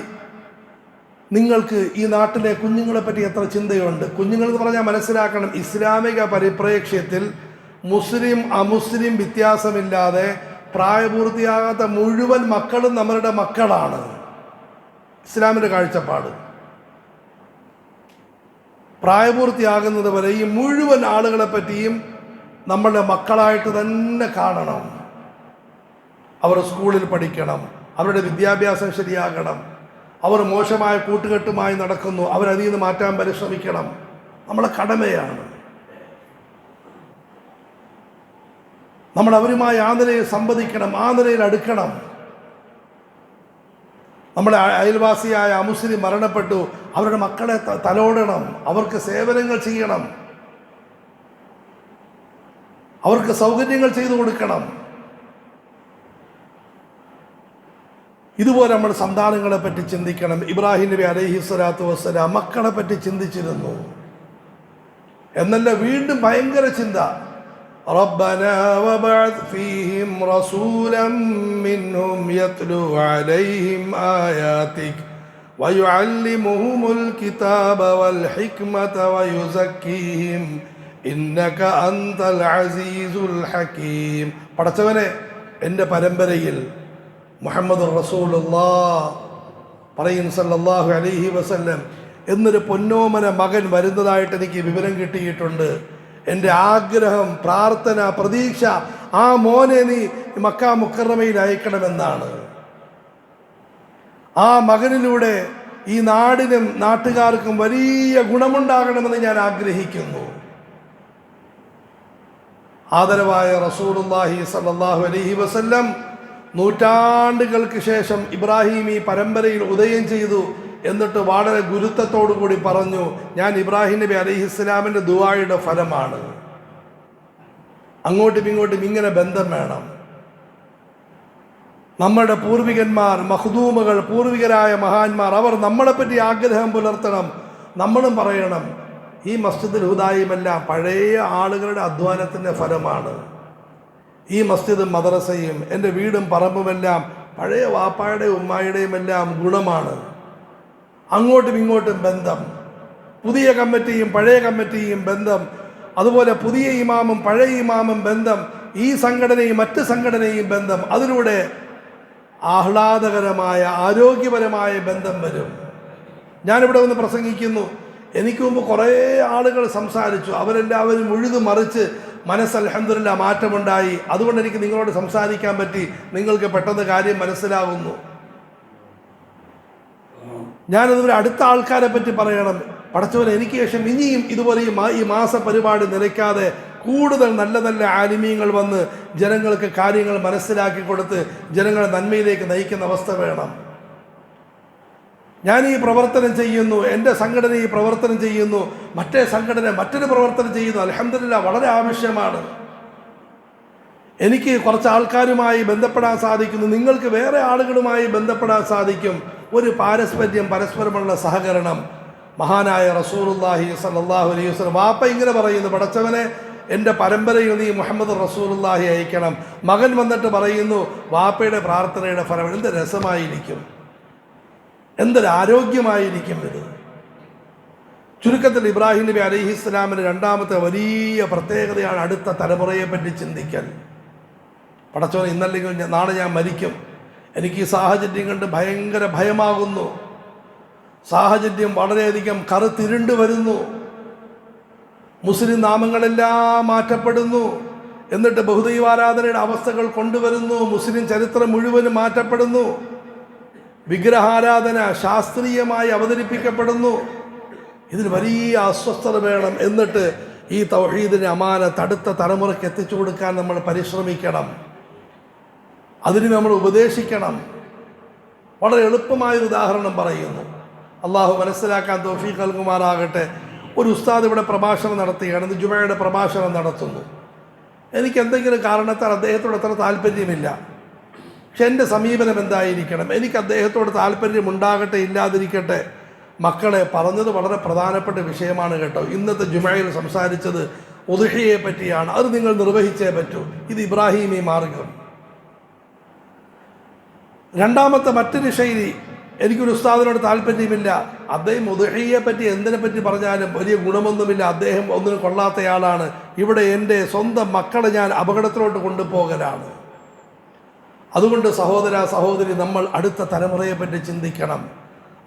നിങ്ങൾക്ക് ഈ നാട്ടിലെ കുഞ്ഞുങ്ങളെ പറ്റി എത്ര ചിന്തയുണ്ട്? കുഞ്ഞുങ്ങളെന്ന് പറഞ്ഞാൽ മനസ്സിലാക്കണം, ഇസ്ലാമിക പരിപ്രേക്ഷ്യത്തിൽ മുസ്ലിം അമുസ്ലിം വ്യത്യാസമില്ലാതെ പ്രായപൂർത്തിയാകാത്ത മുഴുവൻ മക്കളും നമ്മളുടെ മക്കളാണ്. ഇസ്ലാമിൻ്റെ കാഴ്ചപ്പാട് പ്രായപൂർത്തിയാകുന്നത് വരെ ഈ മുഴുവൻ ആളുകളെ പറ്റിയും നമ്മളുടെ മക്കളായിട്ട് തന്നെ കാണണം. അവർ സ്കൂളിൽ പഠിക്കണം, അവരുടെ വിദ്യാഭ്യാസം ശരിയാകണം. അവർ മോശമായ കൂട്ടുകെട്ടുമായി നടക്കുന്നു, അവരതിൽ നിന്ന് മാറ്റാൻ പരിശ്രമിക്കണം. നമ്മളെ കടമയാണ്. നമ്മൾ അവരുമായി ആ നിലയിൽ സംവദിക്കണം, ആ നിലയിൽ അടുക്കണം. നമ്മുടെ അയൽവാസിയായ അമുസ്ലിം മരണപ്പെട്ടു, അവരുടെ മക്കളെ തലോടണം, അവർക്ക് സേവനങ്ങൾ ചെയ്യണം, അവർക്ക് സൗകര്യങ്ങൾ ചെയ്തു കൊടുക്കണം. ഇതുപോലെ നമ്മൾ സന്താനങ്ങളെ പറ്റി ചിന്തിക്കണം. ഇബ്രാഹിം നബി അലൈഹി സ്വലാത്തു വസ്സലാം മക്കളെ പറ്റി ചിന്തിച്ചിരുന്നു എന്നല്ല, വീണ്ടും ഭയങ്കര ചിന്ത. റബ്ബനാ വബഅത് ഫീഹിം റസൂലൻ മിൻഹും യത്ലു അലൈഹിം ആയാതിക് വയുഅല്ലിമുഹുമുൽ കിതാബ വൽ ഹിക്മത വയുസക്കീഹിം ഇന്നക അൻതൽ അസീസുൽ ഹകീം. പടച്ചവനെ, എൻ്റെ പരമ്പരയിൽ മുഹമ്മദ് റസൂലുള്ളാഹ് പറയും സല്ലല്ലാഹു അലൈഹി വസല്ലം എന്നൊരു പൊന്നോമന മകൻ വരുന്നതായിട്ട് എനിക്ക് വിവരം കിട്ടിയിട്ടുണ്ട്. എൻ്റെ ആഗ്രഹം, പ്രാർത്ഥന, പ്രതീക്ഷ, ആ മോനെ നീ മക്ക മുക്കറമയിൽ അയക്കണമെന്നാണ്. ആ മകനിലൂടെ ഈ നാടിനും നാട്ടുകാർക്കും വലിയ ഗുണമുണ്ടാകണമെന്ന് ഞാൻ ആഗ്രഹിക്കുന്നു. ആദരവായ റസൂലുള്ളാഹി സല്ലല്ലാഹു അലൈഹി വസല്ലം നൂറ്റാണ്ടുകൾക്ക് ശേഷം ഇബ്രാഹിം ഈ പരമ്പരയിൽ ഉദയം ചെയ്തു. എന്നിട്ട് വളരെ ഗുരുത്വത്തോടു കൂടി പറഞ്ഞു, ഞാൻ ഇബ്രാഹിം നബി അലൈഹിസ്സലാമിൻ്റെ ദുആയുടെ ഫലമാണ്. അങ്ങോട്ടും ഇങ്ങോട്ടും ഇങ്ങനെ ബന്ധം വേണം. നമ്മുടെ പൂർവികന്മാർ, മഖ്ദൂമുകൾ, പൂർവികരായ മഹാന്മാർ, അവർ നമ്മളെപ്പറ്റി ആഗ്രഹം പുലർത്തണം. നമ്മളും പറയണം, ഈ മസ്ജിദുൽ ഹുദായുമെല്ലാം പഴയ ആളുകളുടെ അധ്വാനത്തിൻ്റെ ഫലമാണ്. ഈ മസ്ജിദും മദ്രസയും എൻ്റെ വീടും പറമ്പുമെല്ലാം പഴയ വാപ്പായുടെയും ഉമ്മായുടെയും എല്ലാം ഗുണമാണ്. അങ്ങോട്ടും ഇങ്ങോട്ടും ബന്ധം, പുതിയ കമ്മിറ്റിയും പഴയ കമ്മിറ്റിയും ബന്ധം, അതുപോലെ പുതിയ ഇമാമും പഴയ ഇമാമും ബന്ധം, ഈ സംഘടനയും മറ്റ് സംഘടനയും ബന്ധം. അതിലൂടെ ആഹ്ലാദകരമായ ആരോഗ്യപരമായ ബന്ധം വരും. ഞാനിവിടെ ഒന്ന് പ്രസംഗിക്കുന്നു, എനിക്ക് മുമ്പ് കുറേ ആളുകൾ സംസാരിച്ചു. അവരെല്ലാവരും ഉഴുതു മറിച്ച് മനസ്സ് അൽഹംദുലില്ലാ മാറ്റമുണ്ടായി. അതുകൊണ്ട് എനിക്ക് നിങ്ങളോട് സംസാരിക്കാൻ പറ്റി. നിങ്ങൾക്ക് പെട്ടെന്ന് കാര്യം മനസ്സിലാകുന്നു. ഞാനതുപോലെ അടുത്ത ആൾക്കാരെ പറ്റി പറയണം. പടച്ചവൻ എനിക്ക് ശേഷം ഇനിയും ഇതുപോലെ ഈ മാസ പരിപാടി നിലയ്ക്കാതെ കൂടുതൽ നല്ല നല്ല ആലിമീങ്ങൾ വന്ന് ജനങ്ങൾക്ക് കാര്യങ്ങൾ മനസ്സിലാക്കി കൊടുത്ത് ജനങ്ങളെ നന്മയിലേക്ക് നയിക്കുന്ന അവസ്ഥ വേണം. ഞാൻ ഈ പ്രവർത്തനം ചെയ്യുന്നു, എൻ്റെ സംഘടന ഈ പ്രവർത്തനം ചെയ്യുന്നു, മറ്റേ സംഘടന മറ്റൊരു പ്രവർത്തനം ചെയ്യുന്നു. അൽഹംദുലില്ലാ വളരെ ആവശ്യമാണ്. എനിക്ക് കുറച്ച് ആൾക്കാരുമായി ബന്ധപ്പെടാൻ സാധിക്കുന്നു, നിങ്ങൾക്ക് വേറെ ആളുകളുമായി ബന്ധപ്പെടാൻ സാധിക്കും. ഒരു പാരസ്പര്യം, പരസ്പരമുള്ള സഹകരണം. മഹാനായ റസൂലുള്ളാഹി സ്വല്ലല്ലാഹു അലൈഹി വസല്ലം വാപ്പ ഇങ്ങനെ പറയുന്നു, പടച്ചവനെ, എൻ്റെ പരമ്പരയിൽ നീ മുഹമ്മദ് റസൂലുള്ളാഹി അയക്കണം. മകൻ വന്നിട്ട് പറയുന്നു, വാപ്പയുടെ പ്രാർത്ഥനയുടെ ഫലം. എന്ത് രസമായിരിക്കും, എന്തൊരു ആരോഗ്യമായിരിക്കും ഇത്. ചുരുക്കത്തിൽ ഇബ്രാഹിം നബി അലൈഹിസ്സലാമിൻ്റെ രണ്ടാമത്തെ വലിയ പ്രത്യേകതയാണ് അടുത്ത തലമുറയെ പറ്റി ചിന്തിക്കൽ. പടച്ചോൻ ഇന്നല്ലെങ്കിൽ നാളെ ഞാൻ മരിക്കും, എനിക്ക് ഈ സാഹചര്യം കണ്ട് ഭയങ്കര ഭയമാകുന്നു, സാഹചര്യം വളരെയധികം കറുത്തിരുണ്ട് വരുന്നു, മുസ്ലിം നാമങ്ങളെല്ലാം മാറ്റപ്പെടുന്നു, എന്നിട്ട് ബഹുദൈവാരാധനയുടെ അവസ്ഥകൾ കൊണ്ടുവരുന്നു, മുസ്ലിം ചരിത്രം മുഴുവനും മാറ്റപ്പെടുന്നു, വിഗ്രഹാരാധന ശാസ്ത്രീയമായി അവതരിപ്പിക്കപ്പെടുന്നു, ഇതിൽ വലിയ അസ്വസ്ഥത വേണം. എന്നിട്ട് ഈ തൗഹീദിനെ അമാനത്ത് അടുത്ത തലമുറയ്ക്ക് എത്തിച്ചു കൊടുക്കാൻ നമ്മൾ പരിശ്രമിക്കണം, അതിന് നമ്മൾ ഉപദേശിക്കണം. വളരെ എളുപ്പമായൊരു ഉദാഹരണം പറയുന്നു, അള്ളാഹു മനസ്സിലാക്കാൻ തൗഫീഖ് നൽകുമാറാകട്ടെ. ഒരു ഉസ്താദ് ഇവിടെ പ്രഭാഷണം നടത്തുകയാണ്, ഇന്ന് ജുമയുടെ പ്രഭാഷണം നടത്തുന്നു. എനിക്ക് എന്തെങ്കിലും കാരണത്താൽ അദ്ദേഹത്തോട് അത്ര താല്പര്യമില്ല. പക്ഷെ എൻ്റെ സമീപനം എന്തായിരിക്കണം? എനിക്ക് അദ്ദേഹത്തോട് താല്പര്യമുണ്ടാകട്ടെ ഇല്ലാതിരിക്കട്ടെ, മക്കളെ പറഞ്ഞത് വളരെ പ്രധാനപ്പെട്ട വിഷയമാണ് കേട്ടോ. ഇന്നത്തെ ജുമയിൽ സംസാരിച്ചത് ഉദ്ഹിയയെ പറ്റിയാണ്, അത് നിങ്ങൾ നിർവഹിച്ചേ പറ്റൂ. ഇത് ഇബ്രാഹിമി മാർഗം. രണ്ടാമത്തെ മറ്റൊരു ശൈലി, എനിക്കൊരു ഉസ്താദിനോട് താല്പര്യമില്ല, അദ്ദേഹം ഉദ്ഹിയയെ പറ്റി എന്തിനെപ്പറ്റി പറഞ്ഞാലും വലിയ ഗുണമൊന്നുമില്ല, അദ്ദേഹം ഒന്നിനും കൊള്ളാത്തയാളാണ്, ഇവിടെ എൻ്റെ സ്വന്തം മക്കളെ ഞാൻ അപകടത്തിലോട്ട് കൊണ്ടുപോകലാണ്. അതുകൊണ്ട് സഹോദര സഹോദരി, നമ്മൾ അടുത്ത തലമുറയെ പറ്റി ചിന്തിക്കണം.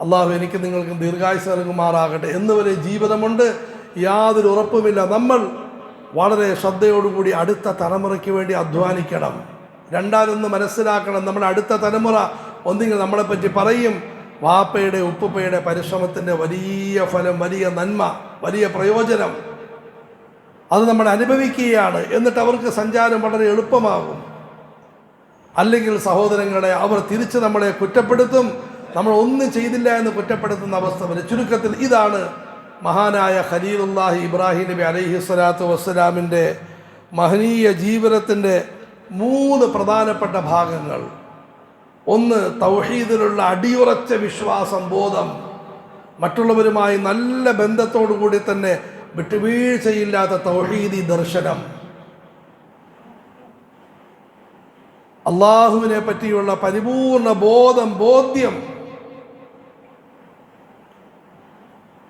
അള്ളാഹു എനിക്ക് നിങ്ങൾക്ക് ദീർഘായുസ്സ് നൽകുമാറാകട്ടെ. എന്നുവരെ ജീവിതമുണ്ട്, യാതൊരു ഉറപ്പുമില്ല. നമ്മൾ വളരെ ശ്രദ്ധയോടുകൂടി അടുത്ത തലമുറയ്ക്ക് വേണ്ടി അധ്വാനിക്കണം. രണ്ടാമതൊന്ന് മനസ്സിലാക്കണം, നമ്മുടെ അടുത്ത തലമുറ ഒന്നെങ്കിൽ നമ്മളെപ്പറ്റി പറയും, വാപ്പയുടെ ഉപ്പയുടെ പരിശ്രമത്തിൻ്റെ വലിയ ഫലം, വലിയ നന്മ, വലിയ പ്രയോജനം അത് നമ്മൾ അനുഭവിക്കുകയാണ്. എന്നിട്ട് അവർക്ക് സഞ്ചാരം വളരെ എളുപ്പമാകും. അല്ലെങ്കിൽ സഹോദരങ്ങളെ, അവർ തിരിച്ച് നമ്മളെ കുറ്റപ്പെടുത്തും, നമ്മൾ ഒന്നും ചെയ്തില്ല എന്ന് കുറ്റപ്പെടുത്തുന്ന അവസ്ഥ വരും. ചുരുക്കത്തിൽ ഇതാണ് മഹാനായ ഖലീലുല്ലാഹി ഇബ്രാഹിം നബി അലൈഹിസ്സലാത്തു വസ്സലാമിൻ്റെ മഹനീയ ജീവിതത്തിൻ്റെ 3 പ്രധാനപ്പെട്ട ഭാഗങ്ങൾ. ഒന്ന്, തൗഹീദിലുള്ള അടിയുറച്ച വിശ്വാസം, ബോധം, മറ്റുള്ളവരുമായി നല്ല ബന്ധത്തോടു കൂടി തന്നെ വിട്ടുവീഴ്ചയില്ലാത്ത തൗഹീദി ദർശനം, അള്ളാഹുവിനെ പറ്റിയുള്ള പരിപൂർണ ബോധ്യം.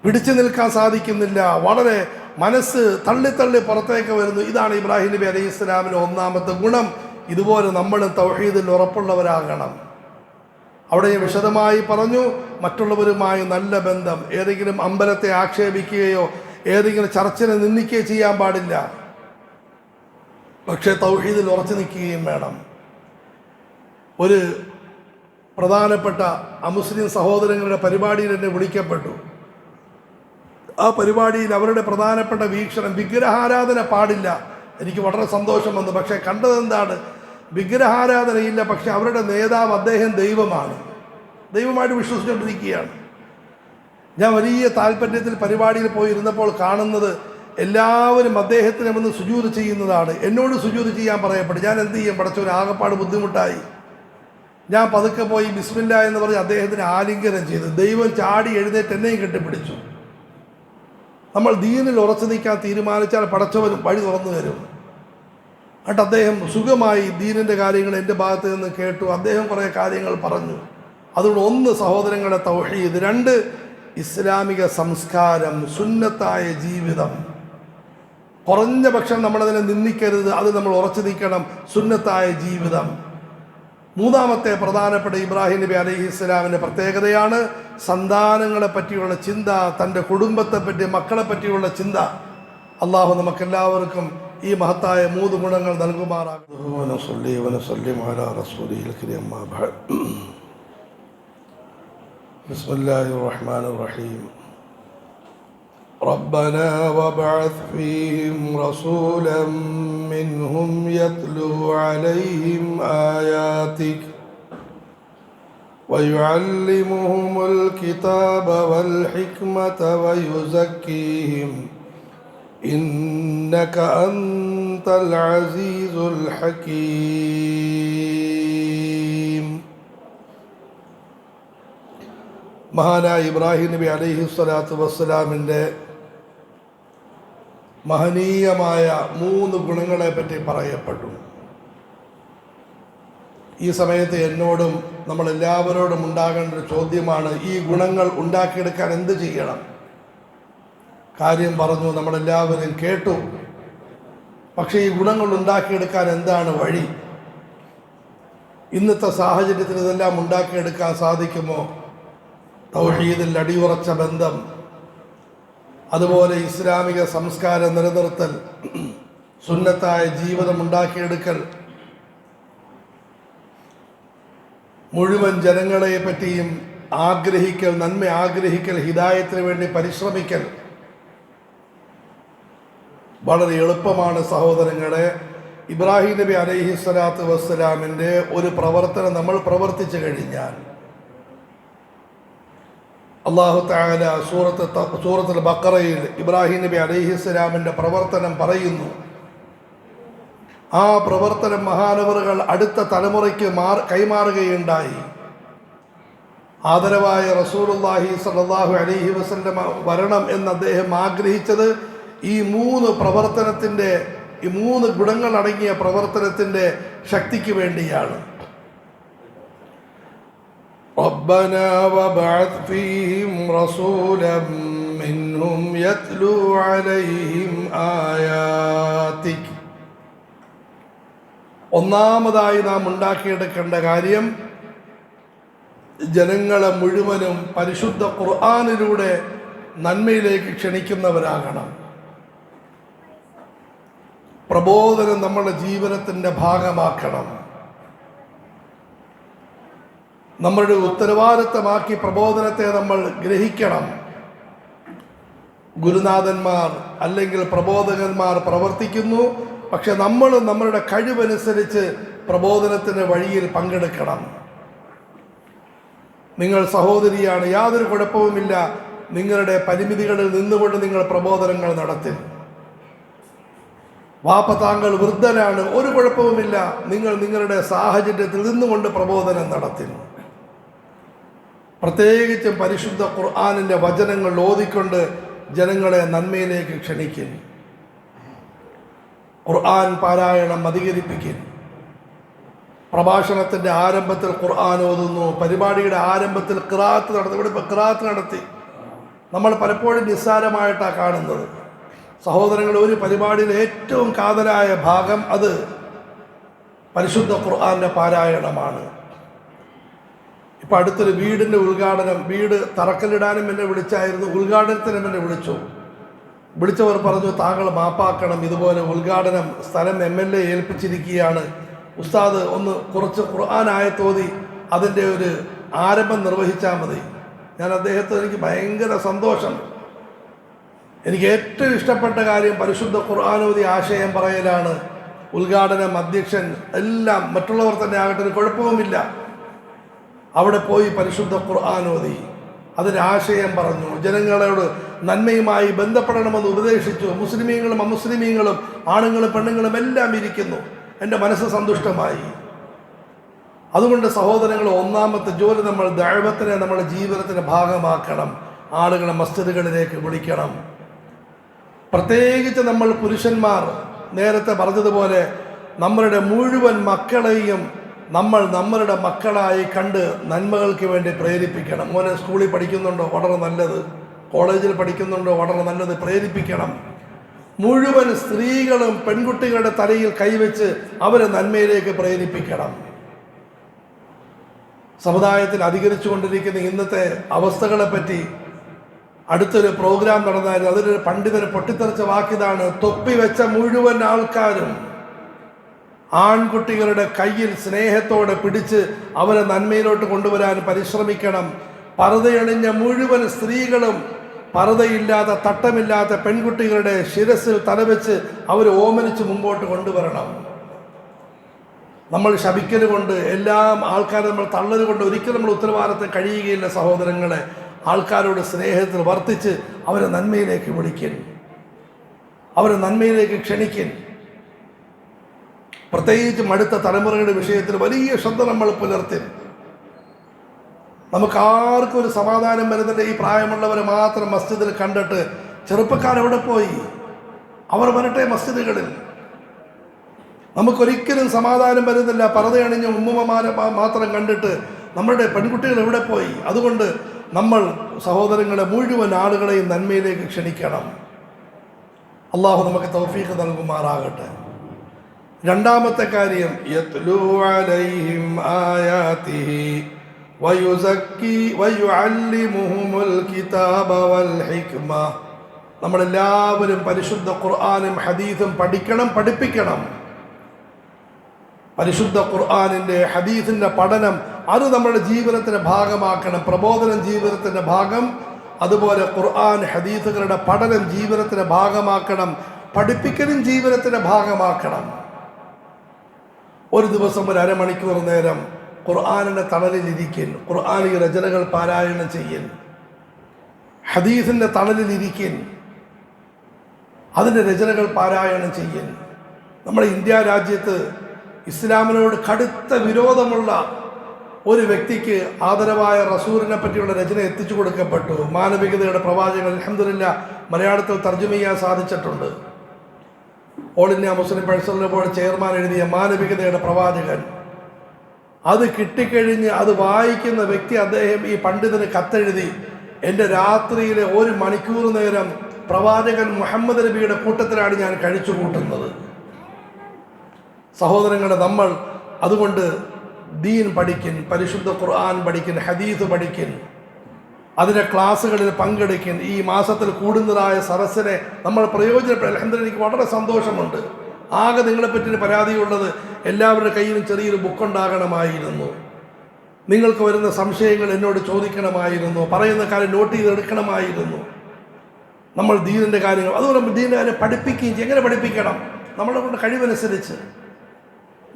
പിടിച്ചു നിൽക്കാൻ സാധിക്കുന്നില്ല, വളരെ മനസ്സ് തള്ളി പുറത്തേക്ക് വരുന്നു. ഇതാണ് ഇബ്രാഹിം നബി അലൈഹി ഇസ്ലാമിൻ്റെ ഒന്നാമത്തെ ഗുണം. ഇതുപോലെ നമ്മൾ തൗഹീദിൽ ഉറപ്പുള്ളവരാകണം. അവിടെ വിശദമായി പറഞ്ഞു, മറ്റുള്ളവരുമായി നല്ല ബന്ധം, ഏതെങ്കിലും അമ്പലത്തെ ആക്ഷേപിക്കുകയോ ഏതെങ്കിലും ചർച്ചിനെ നിന്ദിക്കുകയോ ചെയ്യാൻ പാടില്ല, പക്ഷേ തൗഹീദിൽ ഉറച്ചു നിൽക്കുകയും വേണം. ഒരു പ്രധാനപ്പെട്ട അമുസ്ലിം സഹോദരങ്ങളുടെ പരിപാടിയിൽ എന്നെ വിളിക്കപ്പെട്ടു. ആ പരിപാടിയിൽ അവരുടെ പ്രധാനപ്പെട്ട വീക്ഷണം, വിഗ്രഹാരാധന പാടില്ല. എനിക്ക് വളരെ സന്തോഷം വന്നു. പക്ഷേ കണ്ടതെന്താണ്? വിഗ്രഹാരാധനയില്ല, പക്ഷെ അവരുടെ നേതാവ് അദ്ദേഹം ദൈവമാണ്, ദൈവമായിട്ട് വിശ്വസിച്ചുകൊണ്ടിരിക്കുകയാണ്. ഞാൻ വലിയ താല്പര്യത്തിൽ പരിപാടിയിൽ പോയിരുന്നപ്പോൾ കാണുന്നത് എല്ലാവരും അദ്ദേഹത്തിനെ വന്ന് സുജൂദ് ചെയ്യുന്നതാണ്. എന്നോട് സുജൂദ് ചെയ്യാൻ പറയപ്പെട്ടു. ഞാൻ എന്ത് ചെയ്യും? പടച്ചോൻ, ആകപ്പാട് ബുദ്ധിമുട്ടായി. ഞാൻ പതുക്കെ പോയി ബിസ്മില്ല എന്ന് പറഞ്ഞ് അദ്ദേഹത്തിന് ആലിംഗനം ചെയ്തു. ദൈവം ചാടി എഴുന്നേറ്റ് എന്നെയും കെട്ടിപ്പിടിച്ചു. നമ്മൾ ദീനിൽ ഉറച്ചു നിൽക്കാൻ തീരുമാനിച്ചാൽ പടച്ചവനും വഴി തുറന്നു തരും. എന്നിട്ട് അദ്ദേഹം സുഖമായി ദീനിൻ്റെ കാര്യങ്ങൾ എൻ്റെ ഭാഗത്ത് നിന്ന് കേട്ടു. അദ്ദേഹം കുറേ കാര്യങ്ങൾ പറഞ്ഞു. അതുകൊണ്ട് ഒന്ന്, സഹോദരങ്ങളെ തൗഹീദ്; 2, ഇസ്ലാമിക സംസ്കാരം, സുന്നത്തായ ജീവിതം. കുറഞ്ഞ പക്ഷം നമ്മളതിനെ നിന്ദിക്കരുത്, അത് നമ്മൾ ഉറച്ചു നിൽക്കണം, സുന്നത്തായ ജീവിതം. 3ാമത്തെ പ്രധാനപ്പെട്ട ഇബ്രാഹിം നബി അലൈഹി ഇസ്ലാമിൻ്റെ പ്രത്യേകതയാണ് സന്താനങ്ങളെ പറ്റിയുള്ള ചിന്ത, തൻ്റെ കുടുംബത്തെ പറ്റി, മക്കളെ പറ്റിയുള്ള ചിന്ത. അള്ളാഹു നമുക്കെല്ലാവർക്കും ഈ മഹത്തായ 3 ഗുണങ്ങൾ നൽകുമാറാകും. ബിസ്മില്ലാഹിർ റഹ്മാനിർ റഹീം. ربنا وابعث فيهم رسولا منهم يتلو عليهم آياتك ويعلمهم الكتاب والحكمة ويزكيهم إنك أنت العزيز الحكيم. മഹാനായ ഇബ്രാഹിം നബി അലൈഹി സ്വലാത്തു വസ്സലാമിൻ്റെ മഹനീയമായ 3 ഗുണങ്ങളെ പറ്റി പറയപ്പെട്ടു. ഈ സമയത്ത് എന്നോടും നമ്മളെല്ലാവരോടും ഉണ്ടാകേണ്ട ഒരു ചോദ്യമാണ്, ഈ ഗുണങ്ങൾ ഉണ്ടാക്കിയെടുക്കാൻ എന്ത് ചെയ്യണം? കാര്യം പറഞ്ഞു, നമ്മളെല്ലാവരും കേട്ടു. പക്ഷേ ഈ ഗുണങ്ങൾ ഉണ്ടാക്കിയെടുക്കാൻ എന്താണ് വഴി? ഇന്നത്തെ സാഹചര്യത്തിൽ ഇതെല്ലാം ഉണ്ടാക്കിയെടുക്കാൻ സാധിക്കുമോ? തൗഹീദിൽ അടിയുറച്ച ബന്ധം, അതുപോലെ ഇസ്ലാമിക സംസ്കാരം നിലനിർത്തൽ, സുന്നത്തായ ജീവിതം ഉണ്ടാക്കിയെടുക്കൽ, മുഴുവൻ ജനങ്ങളെ പറ്റിയും ആഗ്രഹിക്കൽ, നന്മ ആഗ്രഹിക്കൽ, ഹിദായത്തിന് വേണ്ടി പരിശ്രമിക്കൽ വളരെ എളുപ്പമാണ് സഹോദരങ്ങളെ. ഇബ്രാഹിം നബി അലൈഹിസ്സലാത്തു വസ്സലാമിൻ്റെ ഒരു പ്രവർത്തനം നമ്മൾ പ്രവർത്തിച്ചു കഴിഞ്ഞാൽ അല്ലാഹു തആല സൂറത്തുൽ ബഖറയിൽ ഇബ്രാഹിം നബി അലൈഹിസ്സലാമിൻ്റെ പ്രവർത്തനം പറയുന്നു. ആ പ്രവർത്തനം മഹാനവറുകൾ അടുത്ത തലമുറയ്ക്ക് കൈമാറുകയുണ്ടായി. ആദരവായ റസൂലുള്ളാഹി സ്വല്ലല്ലാഹു അലൈഹി വസല്ലം വരണം എന്ന് അദ്ദേഹം ആഗ്രഹിച്ചത് ഈ മൂന്ന് ഗുണങ്ങൾ അടങ്ങിയ പ്രവർത്തനത്തിൻ്റെ ശക്തിക്ക് വേണ്ടിയാണ്. റബ്ബനാ വബഅത് ഫീഹിം റസൂലൻ മിൻഹും യത്ലൂ അലൈഹിം ആയാതിക്. ഒന്നാമതായി നാം ഉണ്ടാക്കിയെടുക്കേണ്ട കാര്യം ജനങ്ങളെ മുഴുവനും പരിശുദ്ധ ഖുർആനിലൂടെ നന്മയിലേക്ക് ക്ഷണിക്കുന്നവരാകണം. പ്രബോധനം നമ്മുടെ ജീവിതത്തിൻ്റെ ഭാഗമാക്കണം. നമ്മളുടെ ഉത്തരവാദിത്തമാക്കി പ്രബോധനത്തെ നമ്മൾ ഗ്രഹിക്കണം. ഗുരുനാഥന്മാർ അല്ലെങ്കിൽ പ്രബോധകന്മാർ പ്രവർത്തിക്കുന്നു, പക്ഷെ നമ്മളും നമ്മളുടെ കഴിവനുസരിച്ച് പ്രബോധനത്തിന് വഴിയിൽ പങ്കെടുക്കണം. നിങ്ങൾ സഹോദരിയാണ്, യാതൊരു കുഴപ്പവുമില്ല, നിങ്ങളുടെ പരിമിതികളിൽ നിന്നുകൊണ്ട് നിങ്ങൾ പ്രബോധനങ്ങൾ നടത്തി. വാപ്പ താങ്കൾ വൃദ്ധനാണ്, ഒരു കുഴപ്പവുമില്ല, നിങ്ങൾ നിങ്ങളുടെ സാഹചര്യത്തിൽ നിന്നുകൊണ്ട് പ്രബോധനം നടത്തി. പ്രത്യേകിച്ചും പരിശുദ്ധ ഖുർആനിൻ്റെ വചനങ്ങൾ ഓതിക്കൊണ്ട് ജനങ്ങളെ നന്മയിലേക്ക് ക്ഷണിക്കുന്നു. ഖുർആൻ പാരായണം അധികരിപ്പിക്കുന്നു. പ്രഭാഷണത്തിൻ്റെ ആരംഭത്തിൽ ഖുർആൻ ഓതുന്നു, പരിപാടിയുടെ ആരംഭത്തിൽ ഖിറാഅത്ത് നടത്തി. ഇവിടെ ഇപ്പോൾ ഖിറാഅത്ത് നടത്തി. നമ്മൾ പലപ്പോഴും നിസ്സാരമായിട്ടാണ് കാണുന്നത്. സഹോദരങ്ങൾ, ഒരു പരിപാടിയിലെ ഏറ്റവും കാതലായ ഭാഗം അത് പരിശുദ്ധ ഖുർആൻ്റെ പാരായണമാണ്. ഇപ്പം അടുത്തൊരു വീടിൻ്റെ ഉദ്ഘാടനം, വീട് തറക്കല്ലിടാനും എന്നെ വിളിച്ചായിരുന്നു, ഉദ്ഘാടനത്തിനും എന്നെ വിളിച്ചവർ പറഞ്ഞു, താങ്കൾ മാപ്പാക്കണം, ഇതുപോലെ ഉദ്ഘാടനം സ്ഥലം MLA ഏൽപ്പിച്ചിരിക്കുകയാണ്, ഉസ്താദ് ഒന്ന് കുറച്ച് ഖുർആൻ ആയത്തോതി അതിൻ്റെ ഒരു ആരംഭം നിർവഹിച്ചാൽ മതി. ഞാൻ അദ്ദേഹത്തിന്, എനിക്ക് ഭയങ്കര സന്തോഷം. എനിക്ക് ഏറ്റവും ഇഷ്ടപ്പെട്ട കാര്യം പരിശുദ്ധ ഖുർആനോതി ആശയം പറയലാണ്. ഉദ്ഘാടനം, അധ്യക്ഷൻ എല്ലാം മറ്റുള്ളവർ തന്നെ ആകട്ടെ, ഒരു കുഴപ്പവുമില്ല. അവിടെ പോയി പരിശുദ്ധ ഖുർആനോതി അതിൻ്റെ ആശയം പറഞ്ഞു, ജനങ്ങളോട് നന്മയുമായി ബന്ധപ്പെടണമെന്ന് ഉപദേശിച്ചു. മുസ്ലിമീങ്ങളും അമുസ്ലിമീങ്ങളും ആണുങ്ങളും പെണ്ണുങ്ങളും എല്ലാം ഇരിക്കുന്നു. എൻ്റെ മനസ്സ് സന്തുഷ്ടമായി. അതുകൊണ്ട് സഹോദരങ്ങൾ, ഒന്നാമത്തെ ജോലി നമ്മൾ ദഅവത്തിനെ നമ്മുടെ ജീവിതത്തിൻ്റെ ഭാഗമാക്കണം. ആളുകളെ മസ്ജിദുകളിലേക്ക് വിളിക്കണം. പ്രത്യേകിച്ച് നമ്മൾ പുരുഷന്മാർ നേരത്തെ പറഞ്ഞതുപോലെ നമ്മളുടെ മുഴുവൻ മക്കളെയും നമ്മൾ നമ്മളുടെ മക്കളായി കണ്ട് നന്മകൾക്ക് വേണ്ടി പ്രേരിപ്പിക്കണം. മോനെ സ്കൂളിൽ പഠിക്കുന്നുണ്ടോ? വളരെ നല്ലത്. കോളേജിൽ പഠിക്കുന്നുണ്ടോ? വളരെ നല്ലത്. പ്രേരിപ്പിക്കണം. മുഴുവൻ സ്ത്രീകളും പെൺകുട്ടികളുടെ തലയിൽ കൈവച്ച് അവരെ നന്മയിലേക്ക് പ്രേരിപ്പിക്കണം. സമുദായത്തിൽ അധികരിച്ചു കൊണ്ടിരിക്കുന്ന ഇന്നത്തെ അവസ്ഥകളെപ്പറ്റി അടുത്തൊരു പ്രോഗ്രാം നടന്നായിരുന്നു. അതിലൊരു പണ്ഡിതന് പൊട്ടിത്തെറിച്ച വാക്കിതാണ്, തൊപ്പി വെച്ച മുഴുവൻ ആൾക്കാരും ആൺകുട്ടികളുടെ കയ്യിൽ സ്നേഹത്തോടെ പിടിച്ച് അവരെ നന്മയിലോട്ട് കൊണ്ടുവരാൻ പരിശ്രമിക്കണം. പർദ്ദയണിഞ്ഞ മുഴുവൻ സ്ത്രീകളും പർദ്ദയില്ലാത്ത തട്ടമില്ലാത്ത പെൺകുട്ടികളുടെ ശിരസിൽ തലവെച്ച് അവർ ഓമനിച്ച് മുമ്പോട്ട് കൊണ്ടുവരണം. നമ്മൾ ശപിക്കൽ കൊണ്ട് എല്ലാം ആൾക്കാരെ നമ്മൾ തള്ളൽ കൊണ്ട് ഒരിക്കലും നമ്മൾ ഉത്തരവാദിത്തം കഴിയുകയില്ല. സഹോദരങ്ങളെ, ആൾക്കാരോട് സ്നേഹത്തിൽ വർത്തിച്ച് അവരെ നന്മയിലേക്ക് വിളിക്കൻ, അവരെ നന്മയിലേക്ക് ക്ഷണിക്കൻ. പ്രത്യേകിച്ചും അടുത്ത തലമുറയുടെ വിഷയത്തിൽ വലിയ ശ്രദ്ധ നമ്മൾ പുലർത്തി. നമുക്കാർക്കും ഒരു സമാധാനം വരുന്നില്ല. ഈ പ്രായമുള്ളവരെ മാത്രം മസ്ജിദിൽ കണ്ടിട്ട് ചെറുപ്പക്കാരെവിടെ പോയി? അവർ വരട്ടെ മസ്ജിദുകളിൽ. നമുക്കൊരിക്കലും സമാധാനം വരുന്നില്ല. പർദ്ദയണിഞ്ഞ ഉമ്മുമ്മമാരെ മാത്രം കണ്ടിട്ട് നമ്മളുടെ പെൺകുട്ടികൾ എവിടെ പോയി? അതുകൊണ്ട് നമ്മൾ സഹോദരങ്ങളെ മുഴുവൻ ആളുകളെയും നന്മയിലേക്ക് ക്ഷണിക്കണം. അള്ളാഹു നമുക്ക് തൗഫീഖ് നൽകുമാറാകട്ടെ. രണ്ടാമത്തെ കാര്യം, യത്ലൂ അലൈഹിം ആയാതിഹി വയുസക്കി വയുഅല്ലിമുഹുൽ കിതാബ വൽ ഹിക്മ. നമ്മളെല്ലാവരും പരിശുദ്ധ ഖുർആനും ഹദീസും പഠിക്കണം, പഠിപ്പിക്കണം. പരിശുദ്ധ ഖുർആനിൻ്റെ ഹദീസിൻ്റെ പഠനം അത് നമ്മുടെ ജീവിതത്തിൻ്റെ ഭാഗമാക്കണം. പ്രബോധനം ജീവിതത്തിൻ്റെ ഭാഗം, അതുപോലെ ഖുർആൻ ഹദീസുകളുടെ പഠനം ജീവിതത്തിൻ്റെ ഭാഗമാക്കണം. പഠിപ്പിക്കലും ജീവിതത്തിൻ്റെ ഭാഗമാക്കണം. ഒരു ദിവസം ഒരു അരമണിക്കൂർ നേരം ഖുർആനിൻ്റെ തണലിലിരിക്കൻ, ഖുർആനിക രചനകൾ പാരായണം ചെയ്യൻ, ഹദീസിൻ്റെ തണലിലിരിക്കൻ, അതിൻ്റെ രചനകൾ പാരായണം ചെയ്യൻ. നമ്മുടെ ഇന്ത്യ രാജ്യത്ത് ഇസ്ലാമിനോട് കടുത്ത വിരോധമുള്ള ഒരു വ്യക്തിക്ക് ആദരവായ റസൂലിനെ പറ്റിയുള്ള രചന എത്തിച്ചു കൊടുക്കപ്പെട്ടു. മാനവികതയുടെ പ്രവാചകൻ. അൽഹംദുലില്ലാഹ് മലയാളത്തിൽ തർജ്ജമ ചെയ്യാൻ സാധിച്ചിട്ടുണ്ട്. All India Muslim personal board chairman എഴുതിയ മാനവികതയുടെ പ്രവാചകൻ. അത് കിട്ടിക്കഴിഞ്ഞ് അത് വായിക്കുന്ന വ്യക്തി, അദ്ദേഹം ഈ പണ്ഡിതന് കത്തെഴുതി, എൻ്റെ രാത്രിയിലെ 1 മണിക്കൂർ നേരം പ്രവാചകൻ മുഹമ്മദ് നബിയുടെ കൂട്ടത്തിലാണ് ഞാൻ കഴിച്ചു കൂട്ടുന്നത്. സഹോദരങ്ങളെ, നമ്മൾ അതുകൊണ്ട് ദീൻ പഠിക്കൻ, പരിശുദ്ധ ഖുർആൻ പഠിക്കൻ, ഹദീസ് പഠിക്കൻ, അതിൻ്റെ ക്ലാസ്സുകളിൽ പങ്കെടുക്കൻ. ഈ മാസത്തിൽ കൂടുന്നതായ സദസ്സിനെ നമ്മൾ പ്രയോജനപ്പെടും. അൽഹംദുലില്ലാഹ്, എനിക്ക് വളരെ സന്തോഷമുണ്ട്. ആകെ നിങ്ങളെപ്പറ്റി പരാതിയുള്ളത് എല്ലാവരുടെ കയ്യിലും ചെറിയൊരു ബുക്കുണ്ടാകണമായിരുന്നു. നിങ്ങൾക്ക് വരുന്ന സംശയങ്ങൾ എന്നോട് ചോദിക്കണമായിരുന്നു. പറയുന്ന കാര്യം നോട്ട് ചെയ്തെടുക്കണമായിരുന്നു. നമ്മൾ ദീനിൻ്റെ കാര്യങ്ങൾ, അതുപോലെ ദീനിൻ്റെ കാര്യം പഠിപ്പിക്കുകയും ചെയ്യും. എങ്ങനെ പഠിപ്പിക്കണം? നമ്മളെ കൊണ്ട് കഴിവനുസരിച്ച്.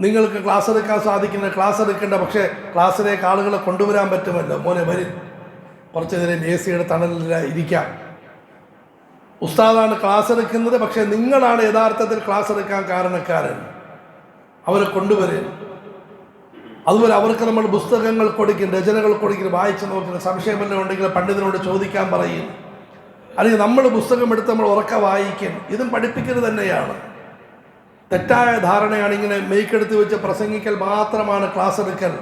നിങ്ങൾക്ക് ക്ലാസ് എടുക്കാൻ സാധിക്കുന്ന ക്ലാസ് എടുക്കേണ്ട, പക്ഷേ ക്ലാസ്സിലേക്ക് ആളുകളെ കൊണ്ടുവരാൻ പറ്റുമല്ലോ. മോനെ വരും, കുറച്ച് നേരം AC-യുടെ തണലിൽ ഇരിക്കാം. ഉസ്താദാണ് ക്ലാസ് എടുക്കുന്നത്, പക്ഷേ നിങ്ങളാണ് യഥാർത്ഥത്തിൽ ക്ലാസ് എടുക്കാൻ കാരണക്കാരൻ. അവരെ കൊണ്ടുവരും. അതുപോലെ അവർക്ക് നമ്മൾ പുസ്തകങ്ങൾ കൊടുക്കും, രചനകൾ കൊടുക്കും, വായിച്ച് നോക്കുന്ന സംശയമെല്ലാം ഉണ്ടെങ്കിൽ പണ്ഡിതനോട് ചോദിക്കാൻ പറയും. അല്ലെങ്കിൽ നമ്മൾ പുസ്തകം എടുത്ത് നമ്മൾ ഉറക്ക വായിക്കും. ഇതും പഠിപ്പിക്കൽ തന്നെയാണ്. തെറ്റായ ധാരണയാണ് ഇങ്ങനെ മെയ്ക്കെടുത്ത് വെച്ച് പ്രസംഗിക്കൽ മാത്രമാണ് ക്ലാസ് എടുക്കൽ.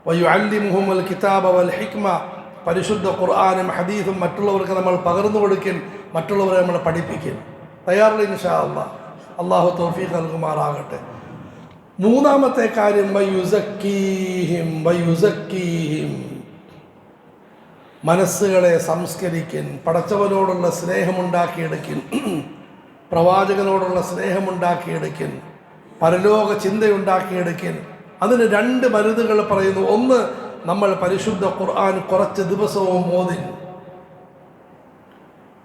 വയുഅല്ലിമുഹുൽ കിതാബ വൽ ഹിക്മ, പരിശുദ്ധ ഖുർആനും ഹദീസും മറ്റുള്ളവർക്ക് നമ്മൾ പകർന്നു കൊടുക്കൽ, മറ്റുള്ളവരെ നമ്മൾ പഠിപ്പിക്കൽ. തയ്യാറുള്ള ഇൻഷാ അല്ലാഹ്. അള്ളാഹു തൗഫീഖ് നൽകുമാറാകട്ടെ. മൂന്നാമത്തെ കാര്യം, വയുസക്കീഹിം, മനസ്സുകളെ സംസ്കരിക്കൻ, പടച്ചവനോടുള്ള സ്നേഹമുണ്ടാക്കിയെടുക്കൻ, പ്രവാചകനോടുള്ള സ്നേഹമുണ്ടാക്കിയെടുക്കൻ, പരലോക ചിന്തയുണ്ടാക്കിയെടുക്കൻ. അതിന് 2 മരുന്നുകൾ പറയുന്നു. ഒന്ന്, നമ്മൾ പരിശുദ്ധ ഖുർആൻ കുറച്ച് ദിവസവും ഓതിൻ.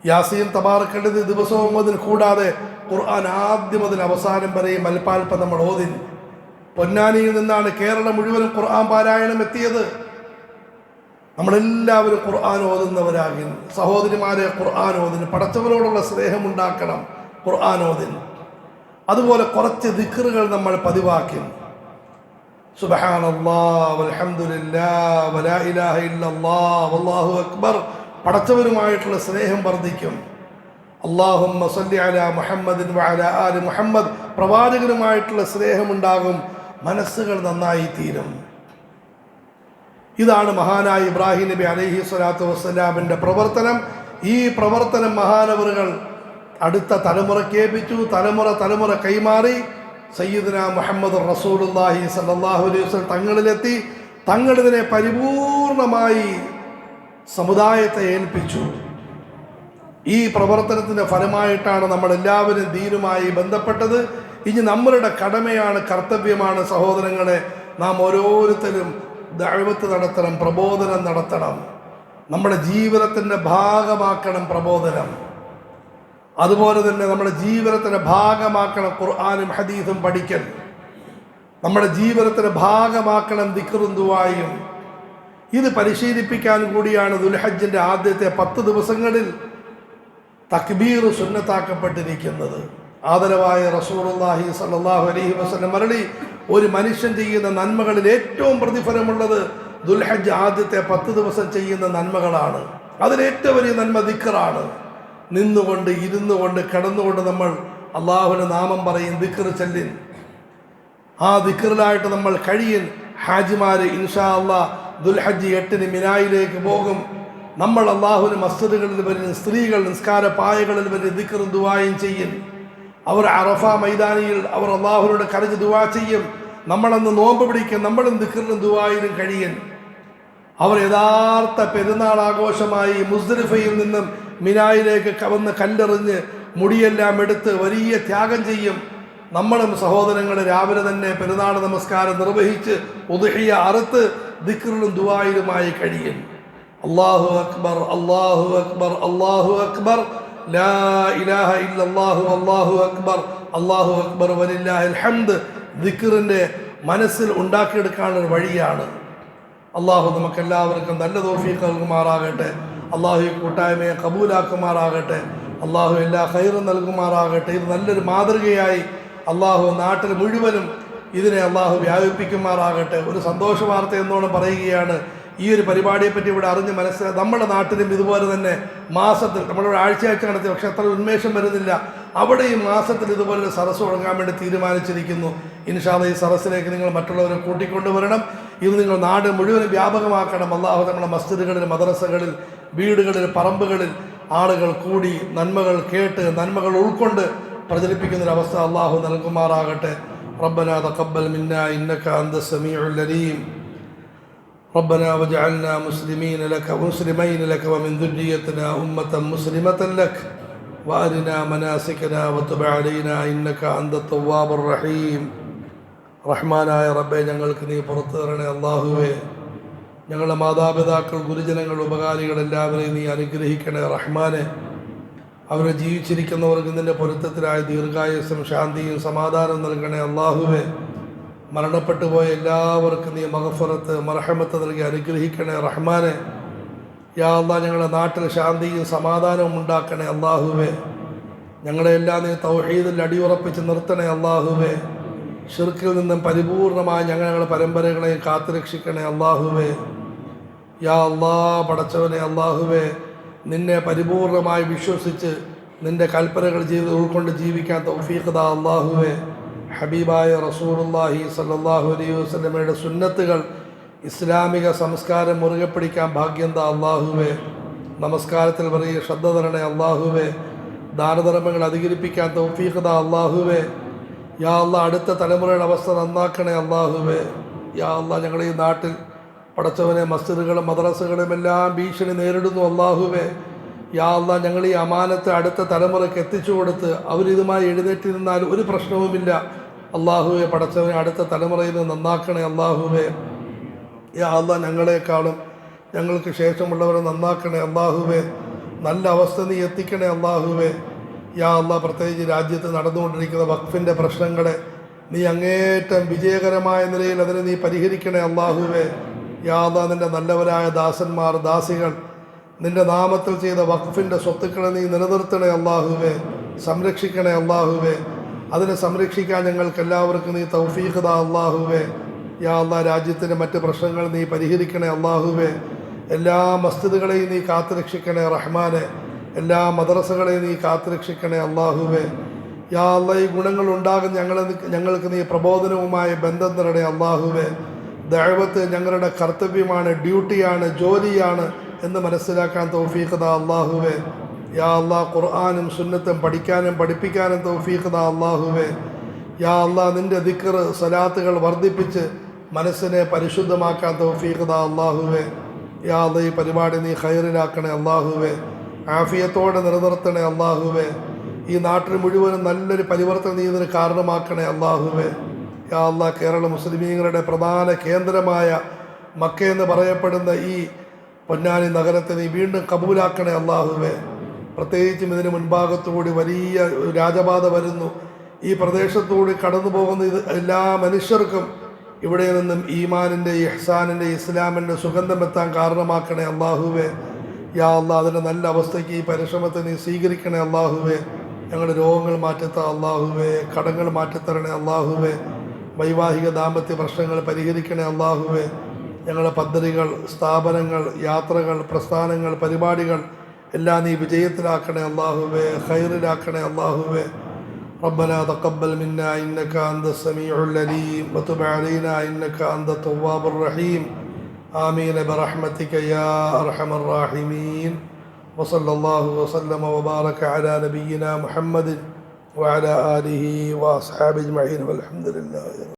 യാസീൻ, തബാറക്കൽ ദിവസവും ഓതിൻ. കൂടാതെ ഖുർആൻ ആദ്യം മുതൽ അവസാനം വരെയും അല്പാൽപ്പം നമ്മൾ ഓതിൻ. പൊന്നാനിയിൽ നിന്നാണ് കേരളം മുഴുവനും ഖുർആൻ പാരായണം എത്തിയത്. നമ്മളെല്ലാവരും ഖുർആൻ ഓതുന്നവരാകും. സഹോദരിമാരെ, ഖുർആൻ ഓതിന്, പടച്ചവനോടുള്ള സ്നേഹമുണ്ടാക്കണം. ഖുർആൻ ഓതിന്. അതുപോലെ കുറച്ച് ദിക്റുകൾ നമ്മൾ പതിവാക്കി. സുബ്ഹാനല്ലാഹ് വൽഹംദുലില്ലാഹ് വലാ ഇലാഹ ഇല്ലല്ലാഹ് വല്ലാഹു അക്ബർ. പടച്ചവനുമായിട്ടുള്ള സ്നേഹം വർദ്ധിക്കും. അല്ലാഹുമ്മ സല്ലി അലാ മുഹമ്മദിൻ വഅലാ ആലി മുഹമ്മദ്. പ്രവാചകനുമായിട്ടുള്ള സ്നേഹമുണ്ടാകും. മനസ്സുകൾ നന്നായി തീരും. ഇതാണ് മഹാനായ ഇബ്രാഹിം നബി അലൈഹി സ്വലാത്തു വസ്സലാമിൻ്റെ പ്രവർത്തനം. ഈ പ്രവർത്തനം മഹാനവറുകൾ അടുത്ത തലമുറയ്ക്ക് ഏൽപ്പിച്ചു. തലമുറ കൈമാറി. സയ്യിദുനാ മുഹമ്മദ് റസൂലുള്ളാഹി സ്വല്ലല്ലാഹു അലൈഹി വസല്ലം തങ്ങളിലെത്തി. തങ്ങളിതിനെ പരിപൂർണമായി സമുദായത്തെ ഏൽപ്പിച്ചു. ഈ പ്രവർത്തനത്തിൻ്റെ ഫലമായിട്ടാണ് നമ്മളെല്ലാവരും ദീനുമായി ബന്ധപ്പെട്ടത്. ഇനി നമ്മളുടെ കടമയാണ്, കർത്തവ്യമാണ് സഹോദരങ്ങളെ. നാം ഓരോരുത്തരും ദഅവത്ത് നടത്തണം, പ്രബോധനം നടത്തണം. നമ്മുടെ ജീവിതത്തിൻ്റെ ഭാഗമാക്കണം പ്രബോധനം. അതുപോലെ തന്നെ നമ്മുടെ ജീവിതത്തിൻ്റെ ഭാഗമാക്കണം ഖുർആനും ഹദീസും പഠിക്കൽ. നമ്മുടെ ജീവിതത്തിൻ്റെ ഭാഗമാക്കണം ദിക്റും ദുആയും. ഇത് പരിശീലിപ്പിക്കാൻ കൂടിയാണ് ദുൽഹജ്ജിൻ്റെ ആദ്യത്തെ 10 ദിവസങ്ങളിൽ തക്ബീർ സുന്നത്താക്കപ്പെട്ടിരിക്കുന്നത്. ആദരവായ റസൂലുള്ളാഹി സ്വല്ലല്ലാഹു അലൈഹി വസല്ലം മരളി, ഒരു മനുഷ്യൻ ചെയ്യുന്ന നന്മകളിൽ ഏറ്റവും പ്രതിഫലമുള്ളത് ദുൽഹജ്ജ് ആദ്യത്തെ 10 ദിവസം ചെയ്യുന്ന നന്മകളാണ്. അതിലേറ്റവും വലിയ നന്മ ദിക്റാണ്. നിന്നുകൊണ്ട്, ഇരുന്നു കൊണ്ട്, കിടന്നുകൊണ്ട് നമ്മൾ അള്ളാഹുവിൻ്റെ നാമം പറയും, ദിക്ർ ചൊല്ലിൻ. ആ ദിക്റിലായിട്ട് നമ്മൾ കഴിയൻ. ഹാജിമാർ ഇൻഷാ അല്ലാഹ് ദുൽഹജ്ജ് 8-ന് മിനായിലേക്ക് പോകും. നമ്മൾ അള്ളാഹുവിന് മസ്ജിദുകളിൽ വരും, സ്ത്രീകൾ നിസ്കാര പായകളിൽ വരും ദിക്റും ദുആയും ചെയ്യും. അവർ അറഫ മൈതാനിയിൽ അവർ അള്ളാഹുവിനോട് കരഞ്ഞ് ദുആ ചെയ്യും. നമ്മളന്ന് നോമ്പ് പിടിക്കും, നമ്മളും ദിക്റിലും ദുആയിലും കഴിയും. അവർ യഥാർത്ഥ പെരുന്നാൾ ആഘോഷമായി മുസ്ദലിഫയിൽ നിന്നും മിനായിലേക്ക് വന്ന് കല്ലെറിഞ്ഞ് മുടിയെല്ലാം എടുത്ത് വലിയ ത്യാഗം ചെയ്യും. നമ്മളും സഹോദരങ്ങൾ രാവിലെ തന്നെ പെരുന്നാൾ നമസ്കാരം നിർവഹിച്ച് ഉദ്ഹിയ അറുത്ത് ദിക്റിലും ദുആയിലുമായി കഴിയും. അല്ലാഹു അക്ബർ അല്ലാഹു അക്ബർ അല്ലാഹു അക്ബർ ലാ ഇലാഹ ഇല്ലല്ലാഹു അല്ലാഹു അക്ബർ അല്ലാഹു അക്ബർ വലില്ലാഹിൽ ഹംദ് ദിക്റിൻ്റെ മനസ്സിൽ ഉണ്ടാക്കിയെടുക്കാനുള്ള വഴിയാണ്. അള്ളാഹു നമുക്കെല്ലാവർക്കും നല്ല തൗഫീഖ് നൽകുമാറാകട്ടെ. അള്ളാഹു ഈ കൂട്ടായ്മയെ കബൂലാക്കുമാറാകട്ടെ. അള്ളാഹു എല്ലാ ഖൈറും നൽകുമാറാകട്ടെ. ഇത് നല്ലൊരു മാതൃകയായി അള്ളാഹു നാട്ടിൽ മുഴുവനും ഇതിനെ അള്ളാഹു വ്യാപിപ്പിക്കുമാറാകട്ടെ. ഒരു സന്തോഷ വാർത്ത എന്നോണം പറയുകയാണ്, ഈ ഒരു പരിപാടിയെപ്പറ്റി ഇവിടെ അറിഞ്ഞ് മനസ്സിലാക്കി നമ്മുടെ നാട്ടിലും ഇതുപോലെ തന്നെ മാസത്തിൽ നമ്മളിവിടെ ആഴ്ചയാഴ്ച നടത്തി, പക്ഷേ അത്ര ഉന്മേഷം വരുന്നില്ല. അവിടെ ഈ മാസത്തിൽ ഇതുപോലെ സരസ് തുടങ്ങാൻ വേണ്ടി തീരുമാനിച്ചിരിക്കുന്നു. ഇൻഷാ അല്ലാഹ് ഈ സരസിലേക്ക് നിങ്ങൾ മറ്റുള്ളവരെ കൂട്ടിക്കൊണ്ടുവരണം. ഇത് നിങ്ങൾ നാട് മുഴുവനും വ്യാപകമാക്കണം. അള്ളാഹു നമ്മുടെ മസ്ജിദുകളിൽ, മദ്രസകളിൽ, വീടുകളിൽ, പറമ്പുകളിൽ ആളുകൾ കൂടി നന്മകൾ കേട്ട് നന്മകൾ ഉൾക്കൊണ്ട് പ്രചരിപ്പിക്കുന്നൊരവസ്ഥ അള്ളാഹു നൽകുമാറാകട്ടെ. റബ്ബനാ തഖബ്ബൽ മിന്നാ ഇന്നക അന്ത സമീഉൽ അലീം. ربنا واجعلنا مسلمين لك ومسلمين لك ومن ذريتنا أمة مسلمة لك وأرنا مناسكنا وتب علينا إنك أنت التواب الرحيم. റഹ്മാനായ റബ്ബേ, ഞങ്ങൾക്ക് നീ പുറത്തു തരണേ അല്ലാഹുവേ. ഞങ്ങളുടെ മാതാപിതാക്കൾ, ഗുരുജനങ്ങൾ, ഉപകാരികൾ എല്ലാവരെയും നീ അനുഗ്രഹിക്കണേ റഹ്മാനെ. അവരെ ജീവിച്ചിരിക്കുന്നവർക്ക് നിന്റെ പൊരുത്തത്തിലായ ദീർഘായുസ്സും ശാന്തിയും സമാധാനം നൽകണേ അല്ലാഹുവേ. മരണപ്പെട്ടു പോയ എല്ലാവർക്കും നീ മഗ്ഫിറത്ത് മർഹമത്ത് നൽകി അനുഗ്രഹിക്കണേ റഹ്മാനെ. യാ അല്ലാഹ്, ഞങ്ങളുടെ നാട്ടിൽ ശാന്തിയും സമാധാനവും ഉണ്ടാക്കണേ അല്ലാഹുവേ. ഞങ്ങളെല്ലാം നീ തൗഹീദിൽ അടിയുറപ്പിച്ച് നിർത്തണേ അല്ലാഹുവേ. ഷിർക്കിൽ നിന്നും പരിപൂർണമായി ഞങ്ങളുടെ പരമ്പരകളെയും കാത്തുരക്ഷിക്കണേ അല്ലാഹുവേ. യാ അല്ലാഹ്, പടച്ചവനെ അല്ലാഹുവേ, നിന്നെ പരിപൂർണമായി വിശ്വസിച്ച് നിന്റെ കൽപ്പനകൾ ചെയ്ത് ഉൾക്കൊണ്ട് ജീവിക്കാൻ തൗഫീഖ് താ അല്ലാഹുവേ. ഹബീബായ റസൂലുള്ളാഹി സ്വല്ലല്ലാഹു അലൈഹി വസല്ലമയുടെ സുന്നത്തുകൾ, ഇസ്ലാമിക സംസ്കാരം മുറുകെ പിടിക്കാൻ ഭാഗ്യം താ അല്ലാഹുവേ. നമസ്കാരത്തിൽ വലിയ ശ്രദ്ധ തരണേ അല്ലാഹുവേ. ദാനധർമ്മങ്ങൾ അധികരിപ്പിക്കാൻ തൗഫീഖ് താ അല്ലാഹുവേ. യാ അല്ലാഹ്, അടുത്ത തലമുറയുടെ അവസ്ഥ നന്നാക്കണേ അല്ലാഹുവേ. യാ അല്ലാഹ്, ഞങ്ങളുടെ ഈ നാട്ടിൽ പടച്ചവനെ മസ്ജിദുകളും മദ്രസകളും എല്ലാം ഭീഷണി നേരിടുന്നു അല്ലാഹുവേ. യാ അല്ലാഹ്, ഞങ്ങൾ ഈ അമാനത്ത് അടുത്ത തലമുറയ്ക്ക് എത്തിച്ചു കൊടുത്ത് അവരിതുമായി എഴുന്നേറ്റ് നിന്നാൽ ഒരു പ്രശ്നവുമില്ല അല്ലാഹുവേ. പടച്ചവനെ അടുത്ത തലമുറയിൽ നിന്ന് നന്നാക്കണേ അല്ലാഹുവേ. യാ അല്ലാഹ്, ഞങ്ങളെക്കാളും ഞങ്ങൾക്ക് ശേഷമുള്ളവരെ നന്നാക്കണേ അല്ലാഹുവേ. നല്ല അവസ്ഥ നീ എത്തിക്കണേ അല്ലാഹുവേ. യാ അല്ലാഹ്, പ്രത്യേകിച്ച് രാജ്യത്ത് നടന്നുകൊണ്ടിരിക്കുന്ന വഖഫിൻ്റെ പ്രശ്നങ്ങളെ നീ അങ്ങേറ്റം വിജയകരമായ നിലയിൽ അതിനെ നീ പരിഹരിക്കണേ അല്ലാഹുവേ. യാ അല്ലാഹ്, നിൻ്റെ നല്ലവരായ ദാസന്മാർ, ദാസികൾ നിൻ്റെ നാമത്തിൽ ചെയ്ത വഖഫിൻ്റെ സ്വത്തുക്കളെ നീ നിലനിർത്തണേ അല്ലാഹുവേ. സംരക്ഷിക്കണേ അല്ലാഹുവേ. അതിനെ സംരക്ഷിക്കാൻ ഞങ്ങൾക്ക് എല്ലാവർക്കും നീ തൗഫീഖ് താ അല്ലാഹുവേ. യാ അല്ലാഹ്, രാജ്യത്തിൻ്റെ മറ്റ് പ്രശ്നങ്ങൾ നീ പരിഹരിക്കണേ അല്ലാഹുവേ. എല്ലാ മസ്ജിദുകളെയും നീ കാത്തുരക്ഷിക്കണേ റഹ്മാനെ. എല്ലാ മദ്രസകളെയും നീ കാത്തുരക്ഷിക്കണേ അല്ലാഹുവേ. യാ അല്ലാഹ്, ഈ ഗുണങ്ങൾ ഉണ്ടാകും ഞങ്ങൾക്ക് നീ പ്രബോധനവുമായ ബന്ധം തരണേ അല്ലാഹുവേ. ദഅവത്ത് ഞങ്ങളുടെ കർത്തവ്യമാണ്, ഡ്യൂട്ടിയാണ്, ജോലിയാണ് എന്ന് മനസ്സിലാക്കാൻ തൗഫീഖ് താ അല്ലാഹുവേ. യാ അല്ലാഹ്, ഖുർആനും സുന്നത്തും പഠിക്കാനും പഠിപ്പിക്കാനും തൗഫീഖ് താ അല്ലാഹുവേ. യാ അല്ലാഹ്, നിൻ്റെ ദിക്ർ സലാത്തുകൾ വർദ്ധിപ്പിച്ച് മനസ്സിനെ പരിശുദ്ധമാക്കാൻ തൗഫീഖ് താ അല്ലാഹുവേ. യാ അല്ലാഹ്, ഈ പരിപാടി നീ ഖൈറിലാക്കണേ അല്ലാഹുവേ. ആഫിയത്തോടെ നിലനിർത്തണേ അല്ലാഹുവേ. ഈ നാട്ടിൽ മുഴുവനും നല്ലൊരു പരിവർത്തനം നീ ഇതിന് കാരണമാക്കണേ അല്ലാഹുവേ. യാ അല്ലാഹ്, കേരള മുസ്ലിമീങ്ങളുടെ പ്രധാന കേന്ദ്രമായ മക്ക എന്ന് പറയപ്പെടുന്ന ഈ പൊന്നാനി നഗരത്തെ നീ വീണ്ടും കബൂലാക്കണേ അല്ലാഹുവേ. പ്രത്യേകിച്ചും ഇതിന് മുൻഭാഗത്തുകൂടി വലിയ രാജപാത വരുന്നു. ഈ പ്രദേശത്തുകൂടി കടന്നു പോകുന്ന എല്ലാ മനുഷ്യർക്കും ഇവിടെ നിന്നും ഈമാനിൻ്റെ, ഇഹ്സാനിൻ്റെ, ഇസ്ലാമിൻ്റെ സുഗന്ധം എത്താൻ കാരണമാക്കണേ അല്ലാഹുവേ. യാ അല്ലാഹ്, അതിൻ്റെ നല്ല അവസ്ഥയ്ക്ക് ഈ പരിശ്രമത്തെ നീ സ്വീകരിക്കണേ അല്ലാഹുവേ. ഞങ്ങളുടെ രോഗങ്ങൾ മാറ്റിത്ത അല്ലാഹുവേ. കടങ്ങൾ മാറ്റിത്തരണേ അല്ലാഹുവേ. വൈവാഹിക ദാമ്പത്യ പ്രശ്നങ്ങൾ പരിഹരിക്കണേ അല്ലാഹുവേ. ഞങ്ങളുടെ പദ്ധതികൾ, സ്ഥാപനങ്ങൾ, യാത്രകൾ, പ്രസ്ഥാനങ്ങൾ, പരിപാടികൾ എല്ലാം നീ വിജയത്തിലാക്കണേ അല്ലാഹുവേ. ഖൈറിലാക്കണേ അല്ലാഹുവേ. റബ്ബനാ തഖബ്ബൽ മിന്നാ ഇന്നക അന്ത സമീഉൽ അലീം വതുബ് അലൈനാ ഇന്നക അന്ത തവ്വാബുർ റഹീം. آمين برحمتك يا أرحم الراحمين. وصلى الله وسلم وبارك على نبينا محمد وعلى آله وأصحابه أجمعين والحمد لله.